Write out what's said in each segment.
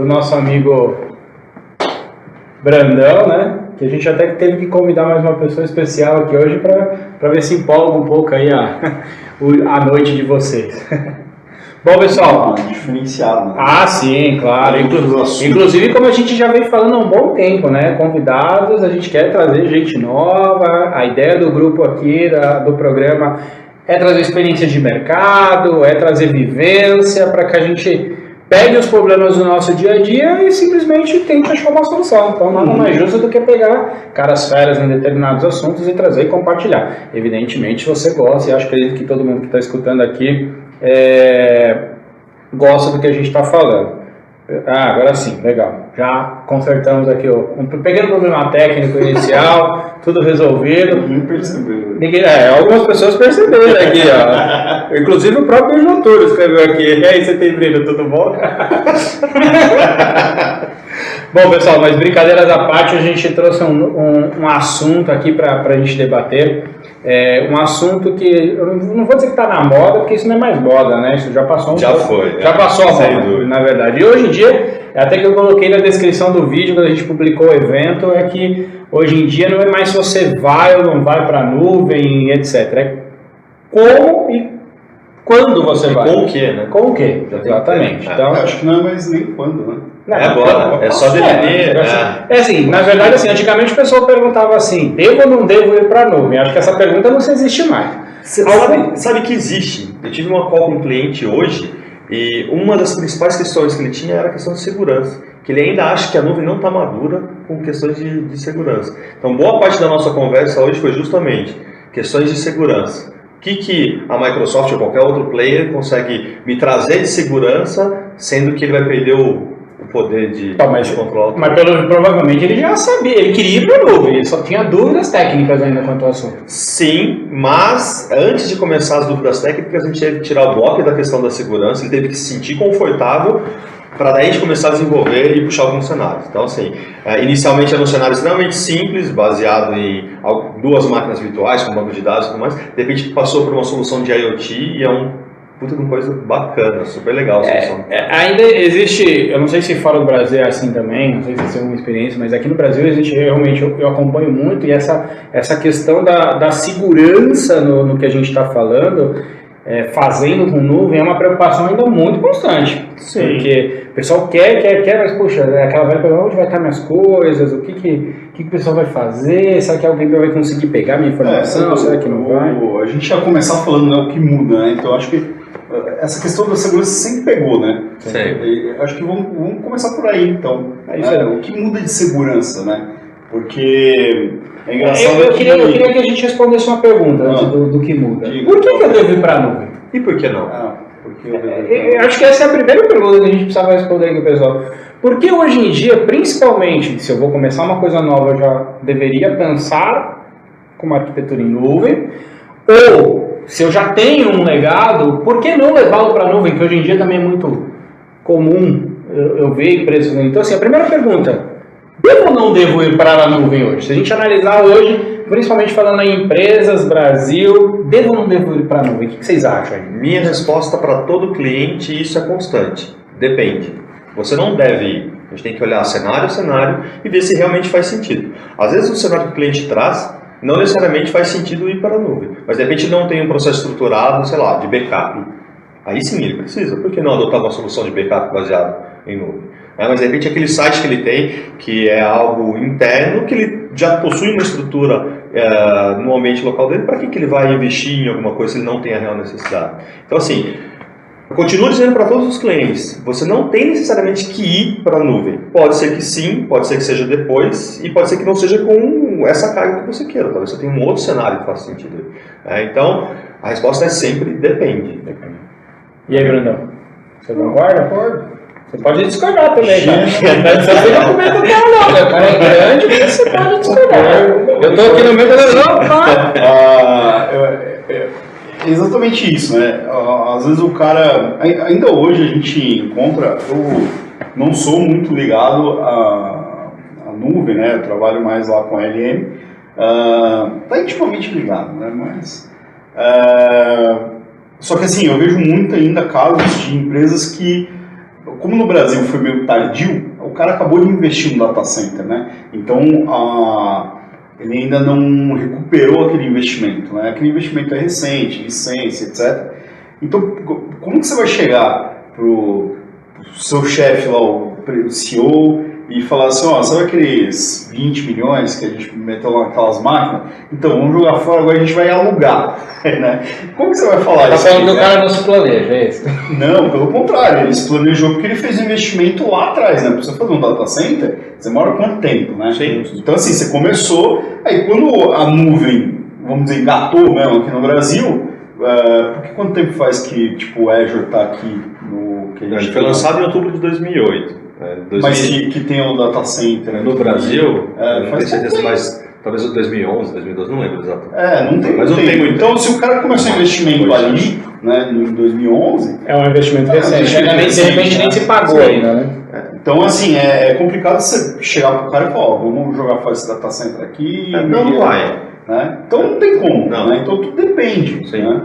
nosso amigo Brandão, né? Que a gente até teve que convidar mais uma pessoa especial aqui hoje para ver se empolga um pouco aí a noite de vocês. Bom, pessoal... Diferenciado, né? Ah, sim, claro. Inclusive, como a gente já vem falando há um bom tempo, né? Convidados, a gente quer trazer gente nova. A ideia do grupo aqui, do programa, é trazer experiência de mercado, é trazer vivência, para que a gente pegue os problemas do nosso dia a dia e simplesmente tente achar uma solução. Então, nada mais justo do que pegar caras feras em determinados assuntos e trazer e compartilhar. Evidentemente, se você gosta, e acho que todo mundo que está escutando aqui gosta do que a gente está falando. Agora sim, legal. Já consertamos aqui um pequeno problema técnico inicial, tudo resolvido. Ninguém percebeu. Algumas pessoas perceberam aqui, ó. Inclusive o próprio João Túlio escreveu aqui. E aí, Setembrino, tudo bom? Bom, pessoal, mas brincadeiras à parte, a gente trouxe um assunto aqui para a gente debater. Um assunto que, eu não vou dizer que está na moda, porque isso não é mais moda, né? Isso já passou Já foi. Já passou a moda, na verdade. E hoje em dia, até que eu coloquei na descrição do vídeo, quando a gente publicou o evento, é que hoje em dia não é mais se você vai ou não vai para a nuvem, etc. É como e quando você vai. Com o quê, né? Com o quê, exatamente. Então, acho que não é mais nem quando, né? Não, agora, é só definir. Assim, na verdade, assim, antigamente o pessoal perguntava assim, devo ou não devo ir para a nuvem? Acho que essa pergunta não se existe mais. Sabe que existe. Eu tive uma call com um cliente hoje e uma das principais questões que ele tinha era a questão de segurança. Que ele ainda acha que a nuvem não está madura com questões de segurança. Então, boa parte da nossa conversa hoje foi justamente questões de segurança. O que a Microsoft ou qualquer outro player consegue me trazer de segurança, sendo que ele vai perder o poder de controlar. Mas provavelmente ele já sabia, ele queria ir para a nuvem, ele só tinha dúvidas técnicas ainda quanto ao assunto. Sim, mas antes de começar as dúvidas técnicas, a gente teve que tirar o bloco da questão da segurança, ele teve que se sentir confortável para daí a gente começar a desenvolver e puxar alguns cenários. Então, assim, inicialmente era um cenário extremamente simples, baseado em duas máquinas virtuais, com banco de dados e tudo mais. De repente passou por uma solução de IoT e é puta de uma coisa bacana, super legal a solução. Ainda existe, eu não sei se fora do Brasil é assim também, não sei se isso é uma experiência, mas aqui no Brasil existe realmente, eu acompanho muito, e essa questão da segurança no que a gente está falando, fazendo com nuvem, é uma preocupação ainda muito constante. Sim. Porque o pessoal quer, mas puxa, aquela velha pergunta, onde vai estar minhas coisas, o que o pessoal vai fazer, será que alguém vai conseguir pegar minha informação, será que não vai? A gente ia começar falando, né, o que muda, né? Então acho que essa questão da segurança sempre pegou, né? Sim. Acho que vamos começar por aí, então. O que muda de segurança, né? Porque é engraçado. Eu queria que a gente respondesse uma pergunta antes do que muda. Por que eu devo ir para a nuvem? E por que não? Acho que essa é a primeira pergunta que a gente precisava responder aqui, pessoal. Porque hoje em dia, principalmente, se eu vou começar uma coisa nova, eu já deveria pensar com uma arquitetura em nuvem, ou se eu já tenho um legado, por que não levá-lo para a nuvem, que hoje em dia também é muito comum eu ver empresas. Então, assim, a primeira pergunta, devo ou não devo ir para a nuvem hoje? Se a gente analisar hoje, principalmente falando em empresas, Brasil, devo ou não devo ir para a nuvem? O que vocês acham aí? Minha resposta para todo cliente, e isso é constante, depende. Você não deve ir. A gente tem que olhar cenário a cenário e ver se realmente faz sentido. Às vezes o cenário que o cliente traz não necessariamente faz sentido ir para a nuvem, mas de repente não tem um processo estruturado, sei lá, de backup. Aí sim ele precisa. Por que não adotar uma solução de backup baseado em nuvem? Mas de repente aquele site que ele tem, que é algo interno, que ele já possui uma estrutura no ambiente local dele, para que ele vai investir em alguma coisa se ele não tem a real necessidade? Então assim, eu continuo dizendo para todos os clientes, você não tem necessariamente que ir para a nuvem. Pode ser que sim, pode ser que seja depois, e pode ser que não seja com essa carga que você queira. Talvez você tenha um outro cenário que faça sentido. Então, a resposta é sempre depende. E aí, Brandão? Você concorda? Concordo. Você pode discordar também, cara. Você não comenta o cara não, né? O cara é grande, mas você pode discordar. Eu tô aqui no meio da exatamente isso, né? Às vezes o cara, ainda hoje a gente encontra, eu não sou muito ligado à nuvem, né? Eu trabalho mais lá com a LM, tá intimamente ligado, né? Mas, só que assim, eu vejo muito ainda casos de empresas que como no Brasil foi meio tardio, o cara acabou de investir no data center, né? Então, ele ainda não recuperou aquele investimento, né? Aquele investimento é recente, licença, etc. Então, como que você vai chegar pro seu chefe lá, o CEO, e falar assim, ó, sabe aqueles 20 milhões que a gente meteu lá naquelas máquinas? Então, vamos jogar fora, agora a gente vai alugar, né? Como que você vai falar isso? Tá falando que o cara não se planeja, é isso? Não, pelo contrário, ele se planejou porque ele fez um investimento lá atrás, né? Pra você fazer um data center, você demora quanto tempo, né? Sim. Então, assim, você começou, aí quando a nuvem, vamos dizer, engatou mesmo aqui no Brasil, porque quanto tempo faz que, tipo, o Azure tá aqui no... Que Ele foi lançado em outubro de 2008. Mas que tem o data center no Brasil, não faz tenho certeza, mas talvez o 2011, 2012, não lembro exato. Não tem mas muito não tem muito. Então, se o cara começou um investimento ali, né, em 2011... É um investimento recente, de repente nem se pagou ainda, né? Então, assim, é complicado você chegar pro cara e falar, ó, vamos jogar fora esse data center aqui... Não vai. Né? Então, não tem como, não. Né? Então, tudo depende, sim. Né?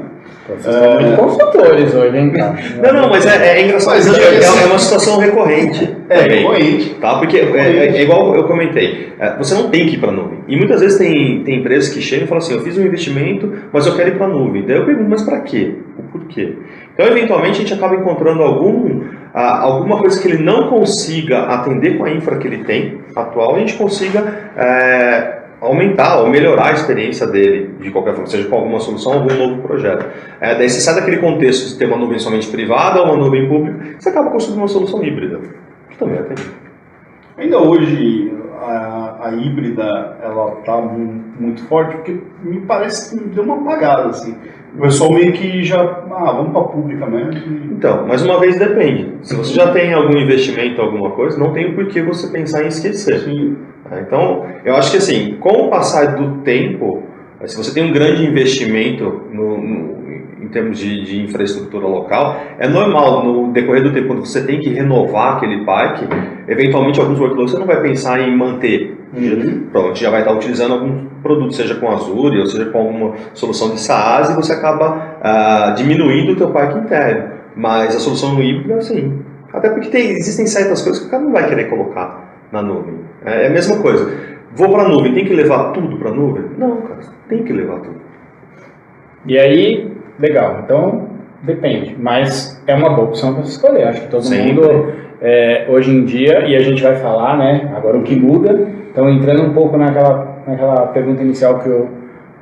Vocês estão muito consultores hoje, hein, cara? Não, mas é engraçado, é uma situação recorrente. Recorrente. Tá? Porque é igual eu comentei, você não tem que ir para a nuvem. E muitas vezes tem empresas que chegam e falam assim, eu fiz um investimento, mas eu quero ir para a nuvem. Daí eu pergunto, mas para quê? O porquê? Então, eventualmente, a gente acaba encontrando alguma coisa que ele não consiga atender com a infra que ele tem atual, e a gente consiga... aumentar ou melhorar a experiência dele, de qualquer forma, seja com alguma solução ou algum novo projeto. Daí você sai daquele contexto de ter uma nuvem somente privada ou uma nuvem pública, você acaba construindo uma solução híbrida, que também é terrível. Ainda hoje, a híbrida, ela está muito forte, porque me parece que deu uma apagada, assim. O pessoal meio que já, vamos para a pública mesmo. Então, mais uma vez depende. Se você já tem algum investimento, alguma coisa, não tem por que você pensar em esquecer. Sim. Então, eu acho que assim, com o passar do tempo, se você tem um grande investimento em termos de infraestrutura local, é normal no decorrer do tempo, quando você tem que renovar aquele parque, eventualmente alguns workloads você não vai pensar em manter. Pronto, já vai estar utilizando algum produto, seja com Azure ou seja com alguma solução de SaaS, e você acaba diminuindo o teu parque interno. Mas a solução no híbrido é assim. Até porque existem certas coisas que o cara não vai querer colocar na nuvem. É a mesma coisa. Vou para a nuvem, tem que levar tudo para a nuvem? Não, cara, tem que levar tudo. E aí, legal, então depende, mas é uma boa opção para você escolher. Acho que todo mundo, hoje em dia, e a gente vai falar, né, agora o que muda, então entrando um pouco naquela pergunta inicial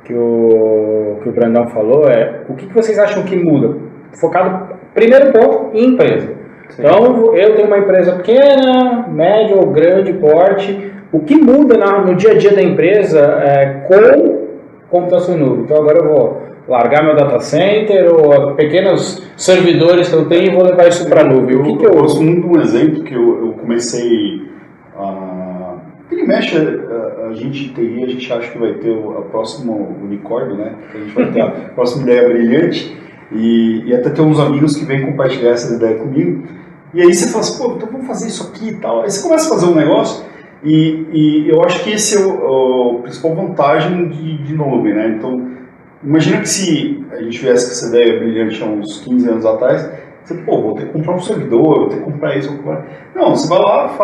que o Brandão falou, o que vocês acham que muda? Focado, primeiro ponto, em empresa. Sim. Então, eu tenho uma empresa pequena, média ou grande porte. O que muda no dia a dia da empresa com computação em nuvem? Então, agora eu vou largar meu data center ou pequenos servidores que eu tenho e vou levar isso para a nuvem. O que eu gosto muito de um exemplo que eu comecei a... Ele mexe, a gente TI, a gente acha que vai ter o próximo unicórnio, né? A gente vai ter a próxima ideia brilhante. E até tem uns amigos que vêm compartilhar essa ideia comigo. E aí você fala assim, pô, então vamos fazer isso aqui e tal. Aí você começa a fazer um negócio e eu acho que esse é a principal vantagem de nuvem, né? Então, imagina que se a gente viesse com essa ideia brilhante há uns 15 anos atrás, você, vou ter que comprar um servidor, vou ter que comprar isso, vou comprar... Não, você vai lá,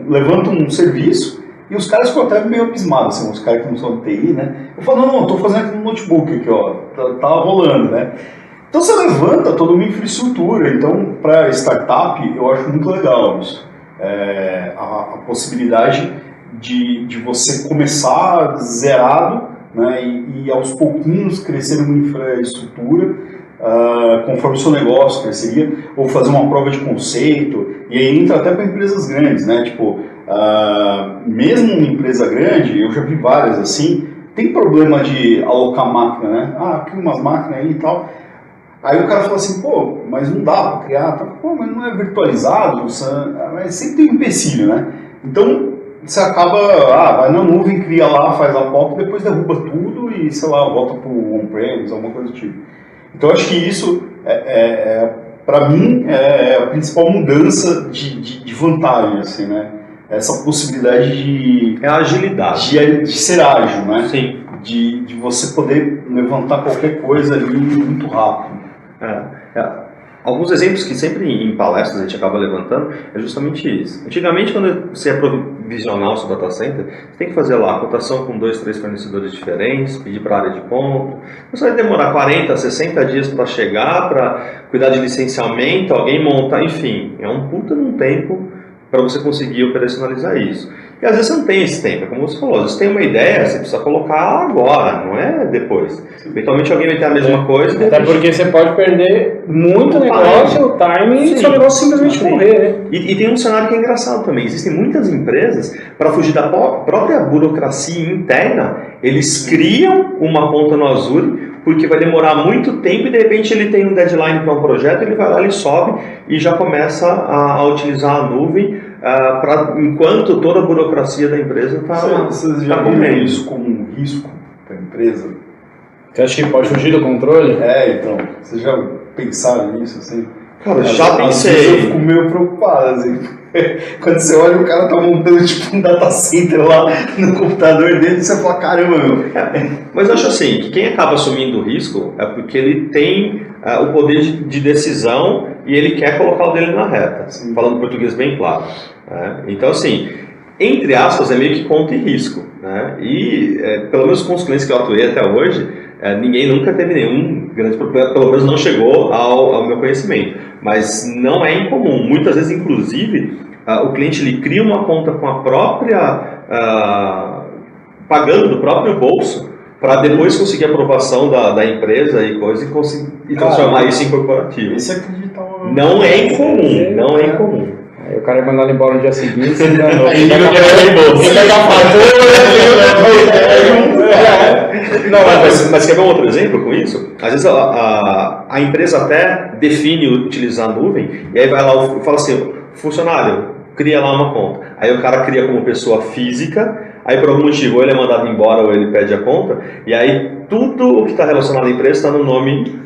levanta um serviço e os caras ficam até meio abismados, assim, os caras que não são de TI, né? Eu falo, não, estou fazendo aqui no notebook aqui, ó, tá rolando, né? Então você levanta toda uma infraestrutura. Então, para startup, eu acho muito legal isso. A possibilidade de você começar zerado, né, e aos pouquinhos crescer uma infraestrutura, conforme o seu negócio cresceria, ou fazer uma prova de conceito, e aí entra até para empresas grandes, né? Tipo, mesmo uma empresa grande, eu já vi várias assim, tem problema de alocar máquina, né? Cria umas máquinas aí e tal. Aí o cara fala assim, mas não dá para criar, mas não é virtualizado, mas sempre tem um empecilho, né? Então, você acaba, vai na nuvem, cria lá, faz a POC, depois derruba tudo e, sei lá, volta para o on-premise, alguma coisa do tipo. Então, acho que isso, para mim, é a principal mudança de vantagem, assim, né? Essa possibilidade de... É a agilidade. De ser ágil, né? Sim. De você poder levantar qualquer coisa ali muito rápido. Alguns exemplos que sempre em palestras a gente acaba levantando é justamente isso. Antigamente, quando você é provisional sobre data center, você tem que fazer lá a cotação com 2, 3 fornecedores diferentes, pedir para a área de compra. Você vai demorar 40, 60 dias para chegar, para cuidar de licenciamento, alguém montar, enfim. É um puta de um tempo para você conseguir operacionalizar isso. E às vezes você não tem esse tempo, é como você falou, às vezes tem uma ideia, você precisa colocar agora, não é depois. Eventualmente alguém vai ter a mesma coisa. Até porque você pode perder muito negócio, o timing, e seu negócio simplesmente morrer, né? E tem um cenário que é engraçado também. Existem muitas empresas, para fugir da própria burocracia interna, eles criam uma conta no Azure, porque vai demorar muito tempo e de repente ele tem um deadline para um projeto, ele vai lá, ele sobe e já começa a utilizar a nuvem enquanto toda a burocracia da empresa está Vocês já viram isso como um risco para a empresa? Você acha que pode fugir do controle? Então, vocês já pensaram nisso assim? Cara, já pensei. Às vezes eu fico meio preocupado, assim. Quando você olha, o cara tá montando tipo um data center lá no computador dele, você fala, caramba, meu. Mas eu acho assim, que quem acaba assumindo o risco é porque ele tem o poder de decisão e ele quer colocar o dele na reta, falando português bem claro. Então, assim, entre aspas, é meio que conta e risco. E, pelo menos com os clientes que eu atuei até hoje, ninguém nunca teve nenhum grande problema, pelo menos não chegou ao meu conhecimento. Mas não é incomum. Muitas vezes, inclusive, o cliente ele cria uma conta com a própria, pagando do próprio bolso, para depois conseguir a aprovação da empresa e coisa e transformar isso em corporativo. Esse acreditar não é incomum, não é incomum. Aí o cara é mandado embora no dia seguinte, você enganou. Aí não quer reembolso. Não, mas quer ver um outro exemplo com isso? Às vezes a empresa até define utilizar a nuvem, e aí vai lá e fala assim, funcionário, cria lá uma conta. Aí o cara cria como pessoa física, aí por algum motivo ou ele é mandado embora ou ele pede a conta, e aí tudo o que está relacionado à empresa está no nome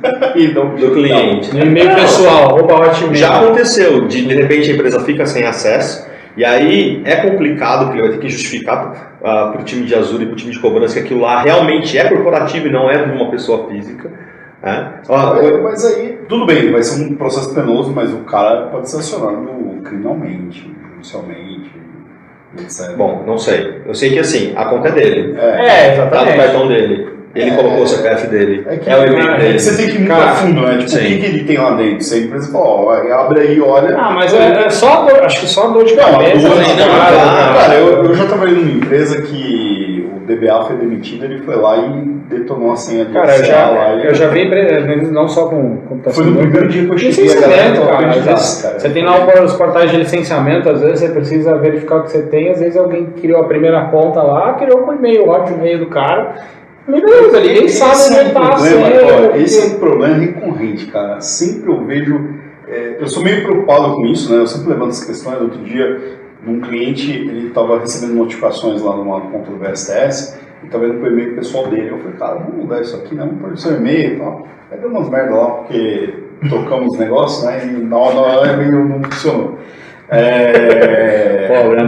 do cliente. No e-mail pessoal, @hotmail. Já aconteceu, de repente a empresa fica sem acesso, e aí é complicado, porque ele vai ter que justificar para o time de Azure e para o time de cobrança que aquilo lá realmente é corporativo e não é de uma pessoa física. Mas aí, tudo bem, vai ser um processo penoso, mas o cara pode ser acionado criminalmente, judicialmente, etc. Bom, não sei. Eu sei que assim, a conta é dele. Exatamente. Tá no cartão dele. Ele colocou o CPF dele. É o e-mail dele. Você tem que ir muito a fundo, né? Tipo, o que ele tem lá dentro? Se a empresa fala, abre aí, olha. Mas é só dor, acho que só dor de cabeça. Cara, eu já trabalhei numa empresa que o DBA foi demitido, ele foi lá e detonou a senha do eu já vi empresas, não só com computação. Foi no primeiro dia que eu cheguei. Licenciamento, cara. Você tem lá os portais de licenciamento, às vezes você precisa verificar o que você tem, às vezes alguém criou a primeira conta lá, criou com o e-mail, o hotmail do cara. Beleza, ninguém sabe onde está a senha. Esse é um problema recorrente, cara. Sempre eu vejo. Eu sou meio preocupado com isso, né? Eu sempre levanto essas questões. Outro dia, um cliente, ele estava recebendo notificações lá numa conta do VSTS e estava indo pro e-mail pessoal dele. Eu falei, cara, vamos mudar isso aqui, né? Vamos pôr o seu e-mail e tal. Aí deu umas merda lá, porque trocamos os negócios, né? E na hora e-mail não funcionou.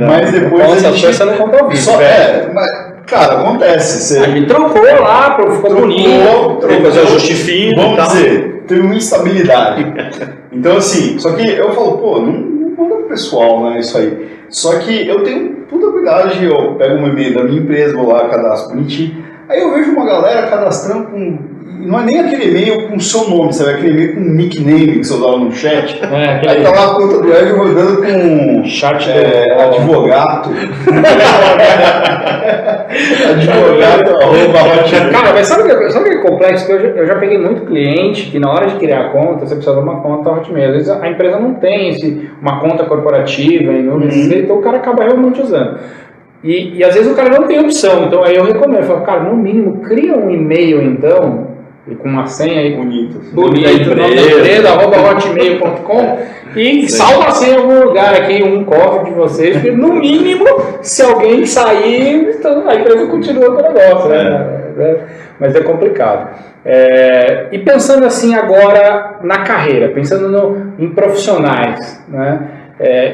Mas depois a gente... Você não contou isso, cara, acontece. A gente trocou lá, ficou bonito. Depois eu justifico. Vamos dizer, teve uma instabilidade. Então, assim, só que eu falo, pô, não manda pro pessoal, né, isso aí. Só que eu tenho puta cuidado, eu pego um e-mail da minha empresa, vou lá, cadastro bonitinho. Aí eu vejo uma galera cadastrando com... Não é nem aquele e-mail com o seu nome, sabe? Aquele e-mail com nickname que você usava no chat. Aí tá lá a conta do Ed rodando com chat advogado. Advogado. Cara, mas sabe o que é complexo? Eu já peguei muito cliente que na hora de criar a conta, você precisa de uma conta Hotmail. Às vezes a empresa não tem uma conta corporativa, então o cara acaba realmente usando. E às vezes o cara não tem opção, então aí eu recomendo, eu falo, cara, no mínimo, cria um e-mail então, e com uma senha aí bonita, @hotmail.com e salva a senha em algum lugar aqui, um cofre de vocês, porque no mínimo, se alguém sair, então a empresa continua com o negócio, né? Mas é complicado. E pensando assim agora na carreira, pensando em profissionais, né?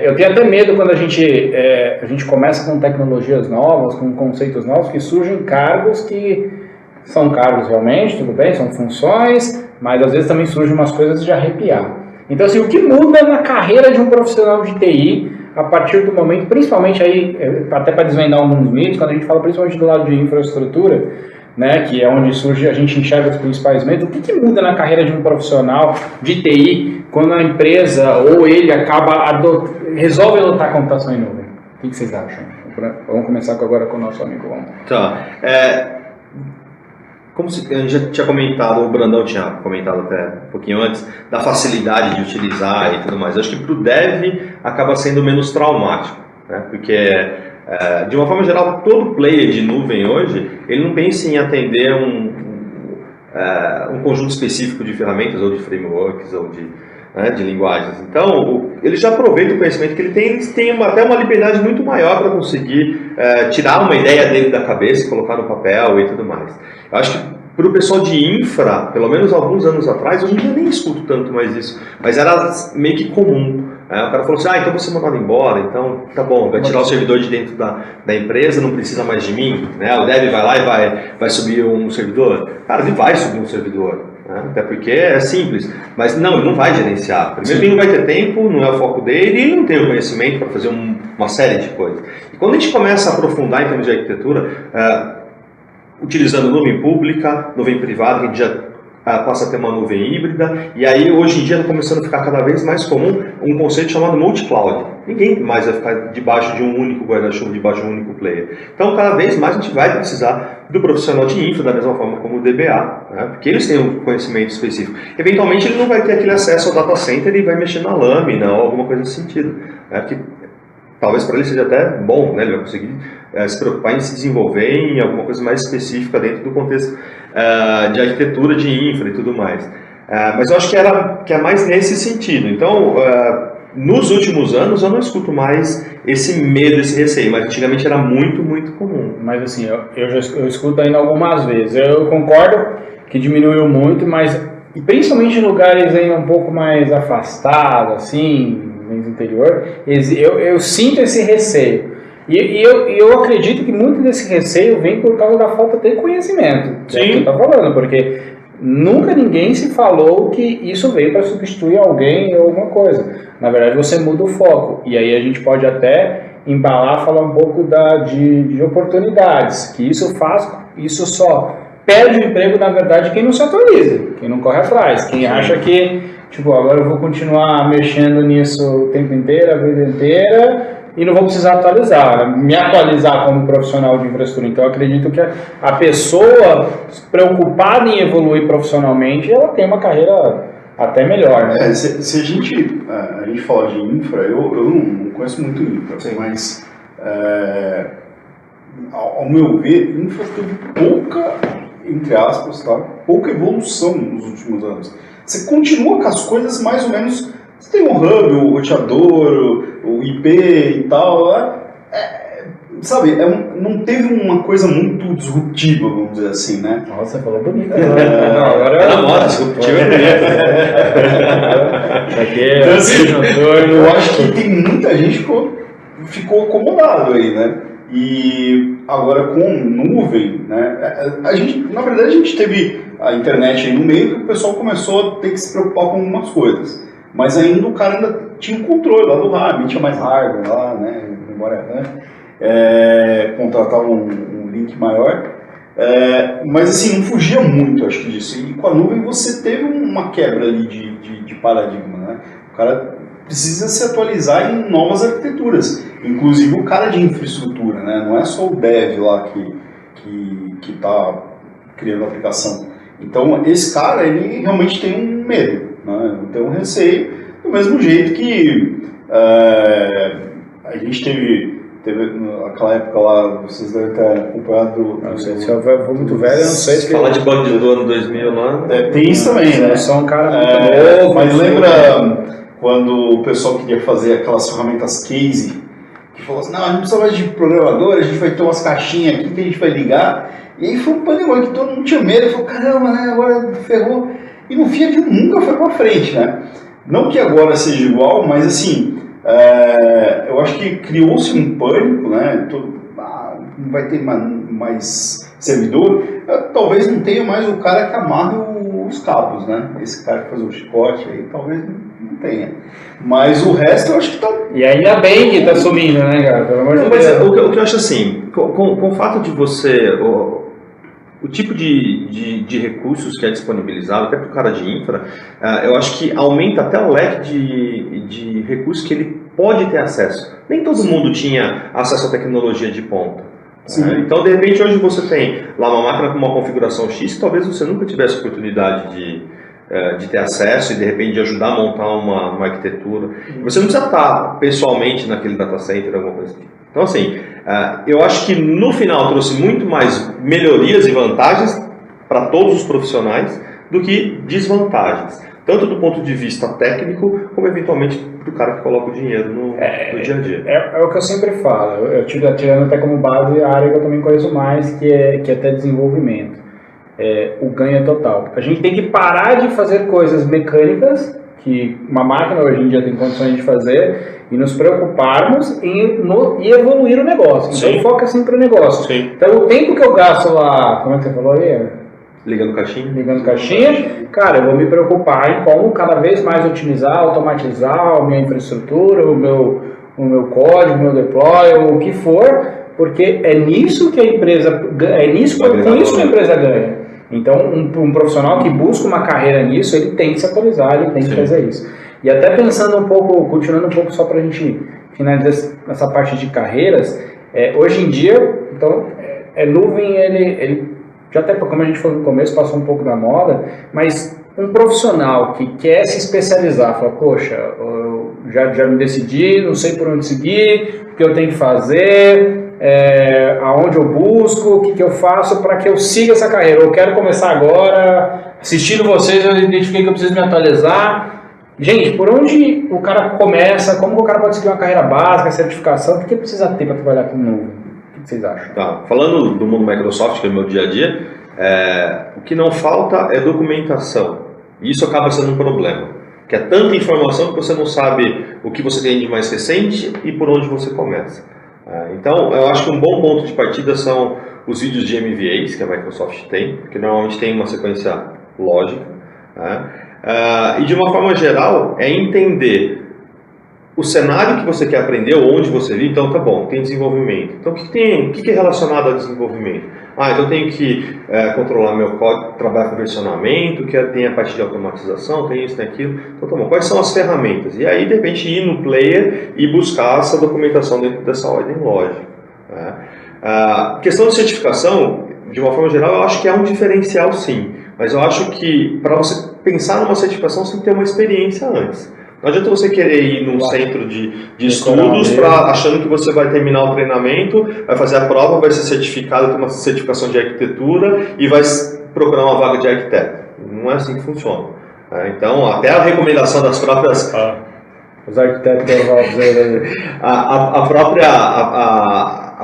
Eu tenho até medo quando a gente começa com tecnologias novas, com conceitos novos, que surgem cargos que são cargos realmente, tudo bem, são funções, mas às vezes também surgem umas coisas de arrepiar. Então, assim, o que muda na carreira de um profissional de TI a partir do momento, principalmente aí, até para desvendar alguns mitos, quando a gente fala principalmente do lado de infraestrutura, né, que é onde surge, a gente enxerga os principais medos, o que muda na carreira de um profissional de TI quando a empresa ou ele resolve adotar a computação em nuvem? O que vocês acham? Vamos começar agora com o nosso amigo. Tá. Como a gente já tinha comentado, o Brandão tinha comentado até um pouquinho antes, da facilidade de utilizar e tudo mais. Eu acho que para o dev acaba sendo menos traumático, né? Porque, de uma forma geral, todo player de nuvem hoje, ele não pensa em atender um conjunto específico de ferramentas ou de frameworks ou de linguagens. Então, ele já aproveita o conhecimento que ele tem, eles têm até uma liberdade muito maior para conseguir tirar uma ideia dele da cabeça, colocar no papel e tudo mais. Eu acho que para o pessoal de infra, pelo menos alguns anos atrás, hoje em dia nem escuto tanto mais isso, mas era meio que comum. O cara falou assim, então você mandado embora, então tá bom, vai tirar o servidor de dentro da empresa, não precisa mais de mim, né? O dev vai lá e vai subir um servidor. Cara, ele vai subir um servidor, né? Até porque é simples, mas não, ele não vai gerenciar. Primeiro, ele não vai ter tempo, não é o foco dele, e ele não tem o conhecimento para fazer uma série de coisas. E quando a gente começa a aprofundar em termos de arquitetura, utilizando nuvem pública, nuvem privada, que a gente já passa a ter uma nuvem híbrida, e aí hoje em dia está começando a ficar cada vez mais comum um conceito chamado multi-cloud. Ninguém mais vai ficar debaixo de um único guarda-chuva, debaixo de um único player. Então, cada vez mais a gente vai precisar do profissional de infra, da mesma forma como o DBA, né? Porque eles têm um conhecimento específico. Eventualmente, ele não vai ter aquele acesso ao data center e vai mexer na lâmina ou alguma coisa nesse sentido, né? Porque talvez para ele seja até bom, né? Ele vai conseguir se preocupar em se desenvolver em alguma coisa mais específica dentro do contexto de arquitetura de infra e tudo mais. Mas eu acho que é mais nesse sentido. Então, nos últimos anos, eu não escuto mais esse medo, esse receio, mas antigamente era muito, muito comum. Mas assim, eu escuto ainda algumas vezes. Eu concordo que diminuiu muito, mas principalmente em lugares ainda um pouco mais afastados, assim, no interior, eu sinto esse receio. E eu acredito que muito desse receio vem por causa da falta de conhecimento. Sim. É o que eu tô falando, porque nunca ninguém se falou que isso veio para substituir alguém ou alguma coisa. Na verdade, você muda o foco. E aí a gente pode até embalar, falar um pouco de oportunidades, que isso só perde o emprego, na verdade, quem não se atualiza, quem não corre atrás, quem acha que, agora eu vou continuar mexendo nisso o tempo inteiro, a vida inteira, e não vou precisar me atualizar como profissional de infraestrutura. Então, eu acredito que a pessoa preocupada em evoluir profissionalmente, ela tem uma carreira até melhor, né? Se a gente fala de infra, eu não conheço muito infra, mas ao meu ver, infra teve pouca, entre aspas, pouca evolução nos últimos anos. Você continua com as coisas mais ou menos. Você tem o hub, o roteador, o IP e tal, sabe, não teve uma coisa muito disruptiva, vamos dizer assim, né? Nossa, você falou bonito. Agora é moda, disruptiva é bonito. Então, assim, eu acho que tem muita gente que ficou acomodado aí, né? E agora com nuvem, né? Na verdade, a gente teve a internet aí no meio que o pessoal começou a ter que se preocupar com algumas coisas. Mas ainda o cara tinha o controle lá do hardware, tinha mais hardware lá, né? Embora contratava um link maior. Mas assim, não fugia muito, acho que disso. E com a nuvem você teve uma quebra ali de paradigma, né? O cara precisa se atualizar em novas arquiteturas. Inclusive o cara de infraestrutura, né? Não é só o dev lá que está criando a aplicação. Então esse cara, ele realmente tem um medo. Então, um receio, do mesmo jeito que a gente teve aquela época lá, vocês devem ter acompanhado. Não sei se eu vou muito velho, eu não sei se. Fala de bug do ano 2000 lá. Tem isso também, né? Eu sou um cara muito novo. Mas lembra quando o pessoal queria fazer aquelas ferramentas case, que falou assim: não, a gente não precisa mais de programador, a gente vai ter umas caixinhas aqui que a gente vai ligar. E aí foi um pandemônio que todo mundo tinha medo, falou: caramba, né? Agora ferrou. E no fim aquilo nunca foi para frente, né? Não que agora seja igual, mas assim, eu acho que criou-se um pânico, né? Não vai ter mais servidor, talvez não tenha mais o cara que amarra os cabos, né? Esse cara que faz o chicote aí, talvez não tenha. Mas o resto eu acho que tá... E ainda bem que tá sumindo, né, cara? Pelo amor de Mas Deus. o que eu acho assim, com o fato de você... O tipo de recursos que é disponibilizado, até para o cara de infra, eu acho que aumenta até o leque de recursos que ele pode ter acesso. Nem todo mundo tinha acesso à tecnologia de ponta. Então, de repente, hoje você tem lá uma máquina com uma configuração X, talvez você nunca tivesse oportunidade de ter acesso e, de repente, de ajudar a montar uma arquitetura. Você não precisa estar pessoalmente naquele data center, alguma coisa assim. Então, assim, eu acho que no final trouxe muito mais melhorias e vantagens para todos os profissionais do que desvantagens. Tanto do ponto de vista técnico, como eventualmente para o cara que coloca o dinheiro no dia a dia. É o que eu sempre falo, eu tirando até como base a área que eu também conheço mais, que é até desenvolvimento. O ganho é total. A gente tem que parar de fazer coisas mecânicas, que uma máquina hoje em dia tem condições de fazer, e nos preocuparmos em evoluir o negócio. Então Sim. foca sempre no negócio. Sim. Então o tempo que eu gasto lá, como é que você falou aí? Ligando caixinha? Ligando caixinha, cara, eu vou me preocupar em como cada vez mais otimizar, automatizar a minha infraestrutura, o meu código, o meu deploy, o que for, porque é nisso que a empresa ganha, com isso que a empresa ganha. Então, um profissional que busca uma carreira nisso, ele tem que se atualizar, ele tem que fazer isso. E até pensando um pouco, continuando um pouco só para a gente finalizar essa parte de carreiras, hoje em dia, então, nuvem, ele já até como a gente falou no começo, passou um pouco da moda, mas um profissional que quer se especializar, fala, poxa, eu já me decidi, não sei por onde seguir, o que eu tenho que fazer, aonde eu busco, o que eu faço para que eu siga essa carreira. Eu quero começar agora, assistindo vocês, eu identifiquei que eu preciso me atualizar. Gente, por onde o cara começa, como que o cara pode seguir uma carreira básica, certificação, o que ele precisa ter para trabalhar com nuvem? O que vocês acham? Tá. Falando do mundo Microsoft, que é o meu dia a dia, o que não falta é documentação. E isso acaba sendo um problema. Que é tanta informação que você não sabe o que você tem de mais recente e por onde você começa. Então, eu acho que um bom ponto de partida são os vídeos de MVAs que a Microsoft tem, que normalmente tem uma sequência lógica. E de uma forma geral, é entender o cenário que você quer aprender, ou onde você vive. Então, tá bom, tem desenvolvimento. Então, o que é relacionado ao desenvolvimento? Então eu tenho que controlar meu código, trabalhar com versionamento, que tem a parte de automatização, tem isso, tem aquilo. Então, tá bom, quais são as ferramentas? E aí, de repente, ir no player e buscar essa documentação dentro dessa ordem lógica. Questão de certificação, de uma forma geral, eu acho que é um diferencial, sim. Mas eu acho que, para você pensar numa certificação, você tem que ter uma experiência antes. Não adianta você querer ir num centro de estudos achando que você vai terminar o treinamento, vai fazer a prova, vai ser certificado, ter uma certificação de arquitetura e vai procurar uma vaga de arquiteto. Não é assim que funciona. Então, até a recomendação das próprias... Os arquitetos a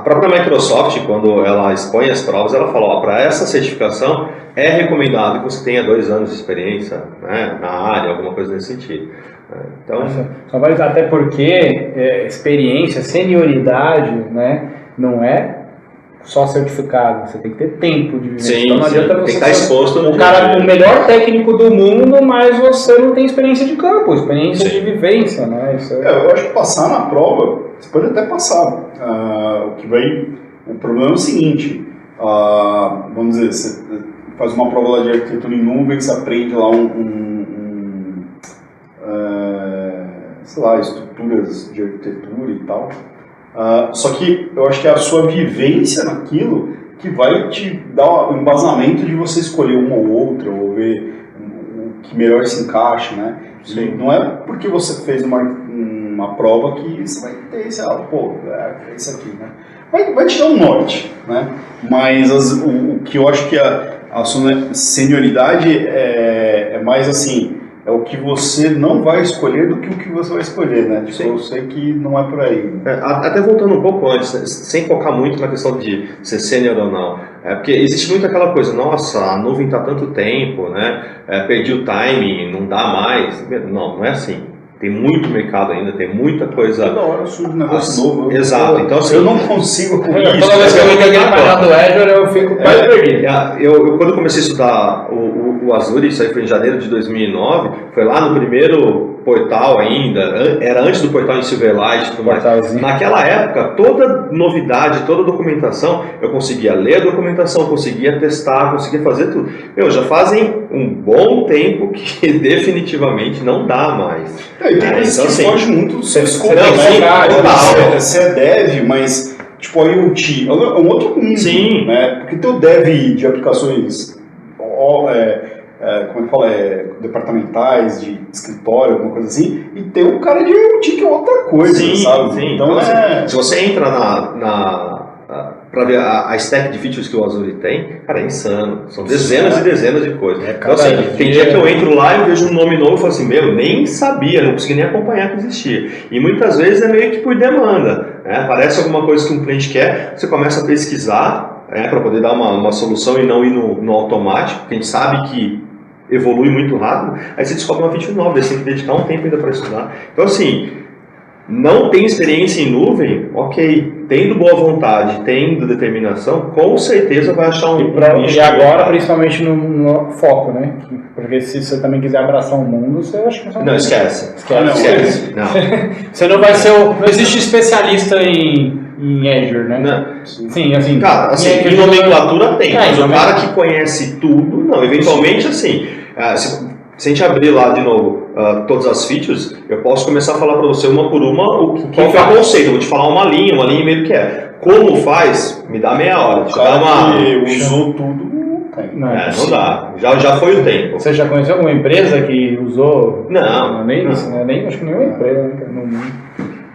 própria Microsoft, quando ela expõe as provas, ela fala, para essa certificação é recomendado que você tenha 2 anos de experiência, né, na área, alguma coisa nesse sentido. Então, só vale até porque experiência, senioridade, né, não é só certificado, você tem que ter tempo de viver. Sim, então não adianta você tem que estar exposto no o melhor técnico do mundo, mas você não tem experiência de campo, experiência de vivência, né? Eu acho que passar na prova, você pode até passar. O problema é o seguinte, vamos dizer, você faz uma prova lá de arquitetura em nuvem, você aprende lá sei lá, estruturas de arquitetura e tal. Só que eu acho que é a sua vivência naquilo que vai te dar o embasamento de você escolher uma ou outra, ou ver o que melhor se encaixa, né? Não é porque você fez uma prova que você vai ter esse, é isso aqui, né? Vai te dar um norte, né? Mas o que eu acho que a senioridade é mais assim, é o que você não vai escolher do que o que você vai escolher, né? Tipo, eu sei que não é por aí. Até voltando um pouco antes, sem focar muito na questão de ser sênior ou não, porque existe muito aquela coisa, nossa, a nuvem está tanto tempo, né? Perdi o timing, não dá mais. Não é assim. Tem muito mercado ainda, tem muita coisa... Toda hora surge um negócio novo. Exato, então assim... Eu não consigo com isso. Toda vez que eu vejo alguém parar do Azure, eu fico quase perdido. Quando eu comecei a estudar o Azure, isso aí foi em janeiro de 2009, foi lá no primeiro portal ainda, era antes do portal em Silverlight e tudo mais. Naquela época, toda novidade, toda documentação, eu conseguia ler a documentação, conseguia testar, conseguia fazer tudo. Já fazem um bom tempo que definitivamente não dá mais. E tem coisas que foge muito do seu escopo, né? Você é dev, mas tipo a IoT é um outro mundo, sim, né? Porque teu dev de aplicações como é que fala, departamentais, de escritório, alguma coisa assim, e tem um cara de IoT que é outra coisa, sim, sabe? Sim. Então se você entra para ver a stack de features que o Azure tem, cara, é insano. São dezenas e dezenas de coisas. Então, assim, tem dia que eu entro lá e vejo um nome novo e falo assim, nem sabia, não consegui nem acompanhar que existia. E muitas vezes é meio que por demanda. Né? Aparece alguma coisa que um cliente quer, você começa a pesquisar para poder dar uma solução e não ir no automático, porque a gente sabe que evolui muito rápido, aí você descobre uma feature nova, você tem que dedicar um tempo ainda para estudar. Então, assim, não tem experiência em nuvem, ok, tendo boa vontade, tendo determinação, com certeza vai achar um nicho. E agora, principalmente no foco, né? Porque se você também quiser abraçar o mundo, você acha que não esquece. Esquece. Não. Você não vai ser não existe especialista em Azure, né? Não. Sim, assim. Cara, assim, em nomenclatura tem, mas o cara que conhece tudo, não. Eventualmente, assim, se a gente abrir lá de novo todas as features, eu posso começar a falar para você uma por uma qual é o conceito. Eu vou te falar uma linha e meio que é. Como faz? Me dá meia hora. O cara que usou tudo, não dá. Já foi o tempo. Você já conheceu alguma empresa que usou? Não. Acho que nenhuma empresa no mundo.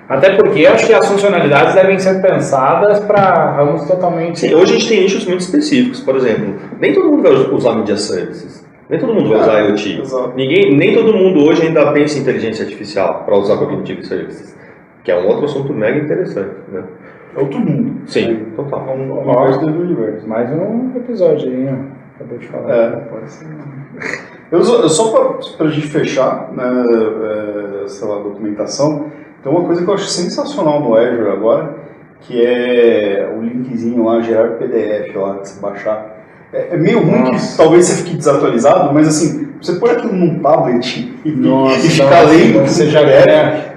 Até porque eu acho que as funcionalidades devem ser pensadas para ramos totalmente... Sim, hoje a gente tem nichos muito específicos. Por exemplo, nem todo mundo vai usar Media Services. Nem todo mundo vai usar IoT. Nem todo mundo hoje ainda pensa em inteligência artificial para usar Cognitive Services. Que é um outro assunto mega interessante. Né? É outro mundo. Sim, total. É um universo dentro do universo. Mais um episódio aí, ó. Acabou de falar. Pode ser. Só para a gente fechar, né, documentação, tem uma coisa que eu acho sensacional no Azure agora, que é o linkzinho lá, gerar PDF lá, que você baixar. É meio ruim que talvez você fique desatualizado, mas assim, você põe aquilo num tablet e ficar lendo, você já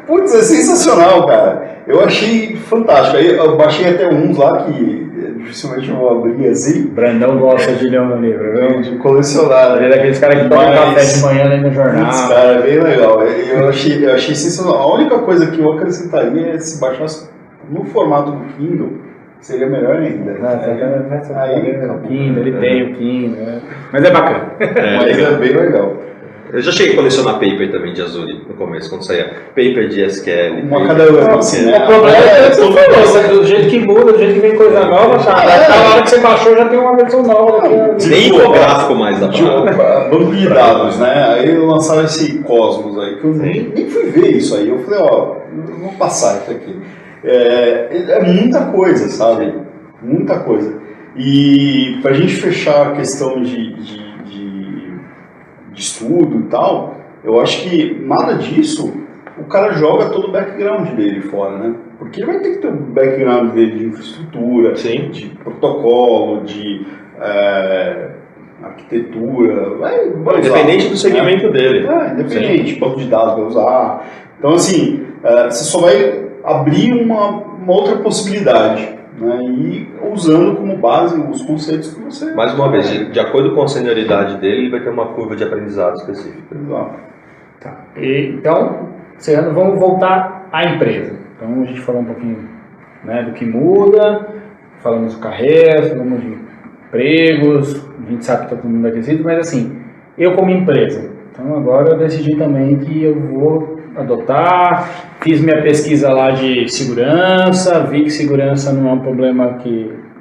putz, é sensacional, cara. Eu achei fantástico. Aí eu baixei até uns lá que dificilmente eu vou abrir assim. Brandão gosta de ler um livro, viu? De colecionar. Ele é daqueles caras que tomam café de manhã ali no jornal. Putz, cara, é bem legal. Eu achei sensacional. A única coisa que eu acrescentaria é se baixasse no formato do Kindle, seria melhor ainda. O Kindle, ele tem o Kindle. Mas é bacana. Mas é bem legal. Eu já cheguei a colecionar paper também de Azure no começo, quando saía paper de SQL. Uma cada ano, assim, né? O problema é que você falou, do jeito que muda, do jeito que vem coisa nova, cara. Na hora que você baixou já tem uma versão nova. Nem infográfico mais da banco de dados, né? Aí lançaram esse Cosmos aí, que eu nem fui ver isso aí. Eu falei, vou passar isso aqui. É muita coisa, sabe? Muita coisa. E pra gente fechar a questão de estudo e tal, eu acho que nada disso, o cara joga todo o background dele fora, né? Porque ele vai ter que ter o background dele de infraestrutura, sim, de protocolo, de arquitetura, vai independente do segmento dele. Independente, banco de dados vai usar. Então, assim, você só vai abrir uma outra possibilidade. Né, e usando como base os conceitos que você... Mais uma vez, de acordo com a senioridade dele, ele vai ter uma curva de aprendizado específica. Exato. Tá. Então, vamos voltar à empresa. Então, a gente falou um pouquinho, né, do que muda, falamos de carreira, falamos de empregos, a gente sabe que está todo mundo aquecido, mas assim, eu como empresa, então agora eu decidi também que eu vou adotar, fiz minha pesquisa lá de segurança, vi que segurança não é um problema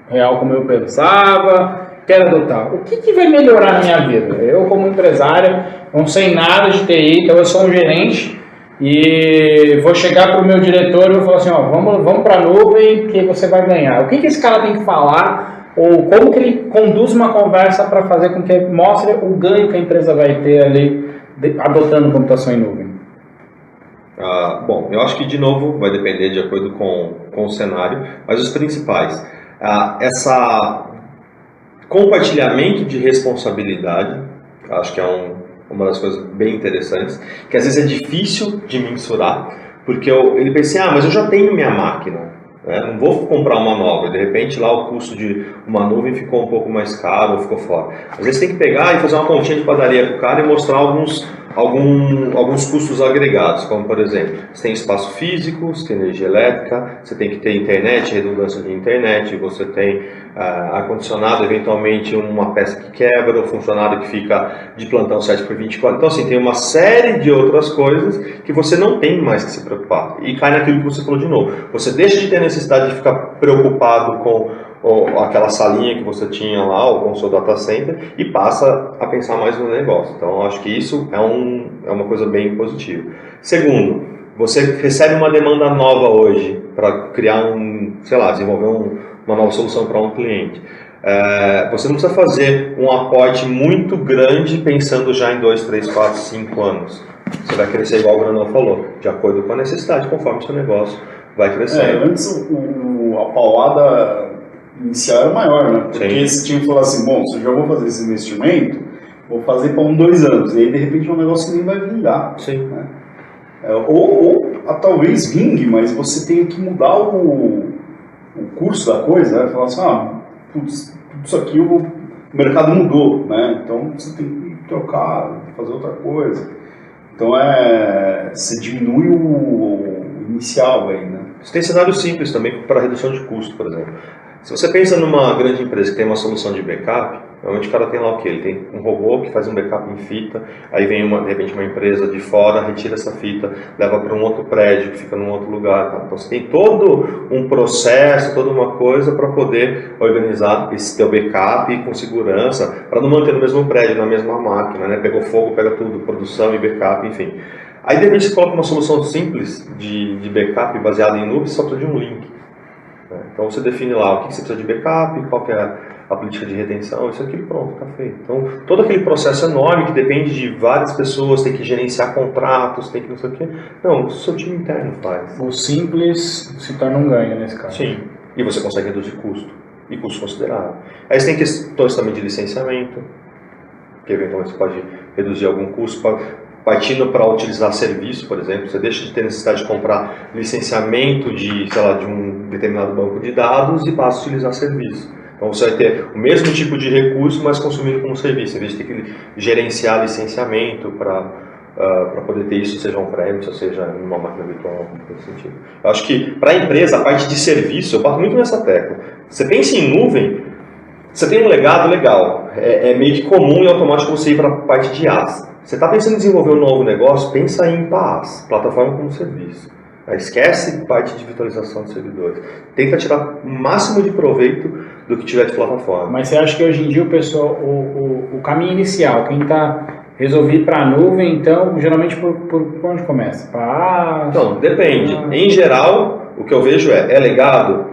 real como eu pensava, quero adotar. O que vai melhorar na minha vida? Eu como empresário, não sei nada de TI, então eu sou um gerente e vou chegar para o meu diretor e vou falar assim, vamos para a nuvem que você vai ganhar. O que esse cara tem que falar ou como que ele conduz uma conversa para fazer com que mostre o ganho que a empresa vai ter ali adotando computação em nuvem? Bom, eu acho que de novo vai depender de acordo com o cenário, mas os principais, essa compartilhamento de responsabilidade, acho que é uma das coisas bem interessantes, que às vezes é difícil de mensurar, porque ele pensa, mas eu já tenho minha máquina, né? Não vou comprar uma nova, de repente lá o custo de uma nuvem ficou um pouco mais caro ou ficou fora. Às vezes tem que pegar e fazer uma continha de padaria para o cara e mostrar alguns custos agregados, como por exemplo, você tem espaço físico, você tem energia elétrica, você tem que ter internet, redundância de internet, você tem ar-condicionado, eventualmente uma peça que quebra, o funcionário que fica de plantão 7/24. Então assim, tem uma série de outras coisas que você não tem mais que se preocupar. E cai naquilo que você falou de novo. Você deixa de ter necessidade de ficar preocupado com aquela salinha que você tinha lá, ou com o seu data center, e passa a pensar mais no negócio. Então, eu acho que isso é uma coisa bem positiva. Segundo, você recebe uma demanda nova hoje para criar desenvolver uma nova solução para um cliente. Você não precisa fazer um aporte muito grande pensando já em 2, 3, 4, 5 anos. Você vai crescer igual o Brandão falou, de acordo com a necessidade, conforme o seu negócio vai crescendo. Antes a paulada inicial era maior, né? Porque você tinha que falar assim, bom, se eu já vou fazer esse investimento, vou fazer para 2 anos. E aí, de repente, é um negócio que nem vai vingar. Sim. Né? Ou talvez vingue, mas você tem que mudar o curso da coisa, né? Falar assim, putz, tudo isso aqui o mercado mudou, né? Então, você tem que trocar, fazer outra coisa. Então, você diminui o inicial aí, né? Você tem cenários simples também para redução de custo, por exemplo. Se você pensa numa grande empresa que tem uma solução de backup, normalmente o cara tem lá o quê? Ele tem um robô que faz um backup em fita, aí vem de repente uma empresa de fora, retira essa fita, leva para um outro prédio que fica num outro lugar. Tá? Então você tem todo um processo, toda uma coisa para poder organizar esse teu backup com segurança, para não manter no mesmo prédio, na mesma máquina, né? Pegou fogo, pega tudo, produção e backup, enfim. Aí de repente você coloca uma solução simples de backup baseada em nuvem, só precisa de um link. Então você define lá o que você precisa de backup, qual que é a política de retenção, isso aqui, pronto, está feito. Então todo aquele processo enorme que depende de várias pessoas, tem que gerenciar contratos, tem que não sei o quê. Não, o seu time interno faz. O simples se torna um ganho nesse caso. Sim, e você consegue reduzir custo, e custo considerável. Aí você tem questões também de licenciamento, que eventualmente você pode reduzir algum custo, partindo para utilizar serviço, por exemplo, você deixa de ter necessidade de comprar licenciamento de um determinado banco de dados e passa a utilizar serviço. Então você vai ter o mesmo tipo de recurso, mas consumido como serviço, em vez de ter que gerenciar licenciamento para poder ter isso, seja on-premise, ou seja em uma máquina virtual, nesse sentido. Eu acho que para a empresa, a parte de serviço, eu bato muito nessa tecla. Você pensa em nuvem, você tem um legado legal, é meio que comum e automático você ir para a parte de IaaS. Você está pensando em desenvolver um novo negócio, pensa em PaaS, plataforma como serviço. Esquece parte de virtualização de servidores. Tenta tirar o máximo de proveito do que tiver de plataforma. Mas você acha que hoje em dia o pessoal, o caminho inicial, quem está resolvido para a nuvem, então, geralmente por onde começa? PaaS? Não, depende. Em geral, o que eu vejo é legado,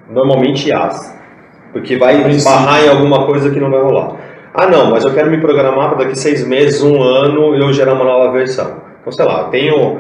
normalmente IaaS. Porque vai esbarrar em alguma coisa que não vai rolar. Não, mas eu quero me programar para daqui 6 meses, 1 ano, eu gerar uma nova versão. Então, sei lá, eu tenho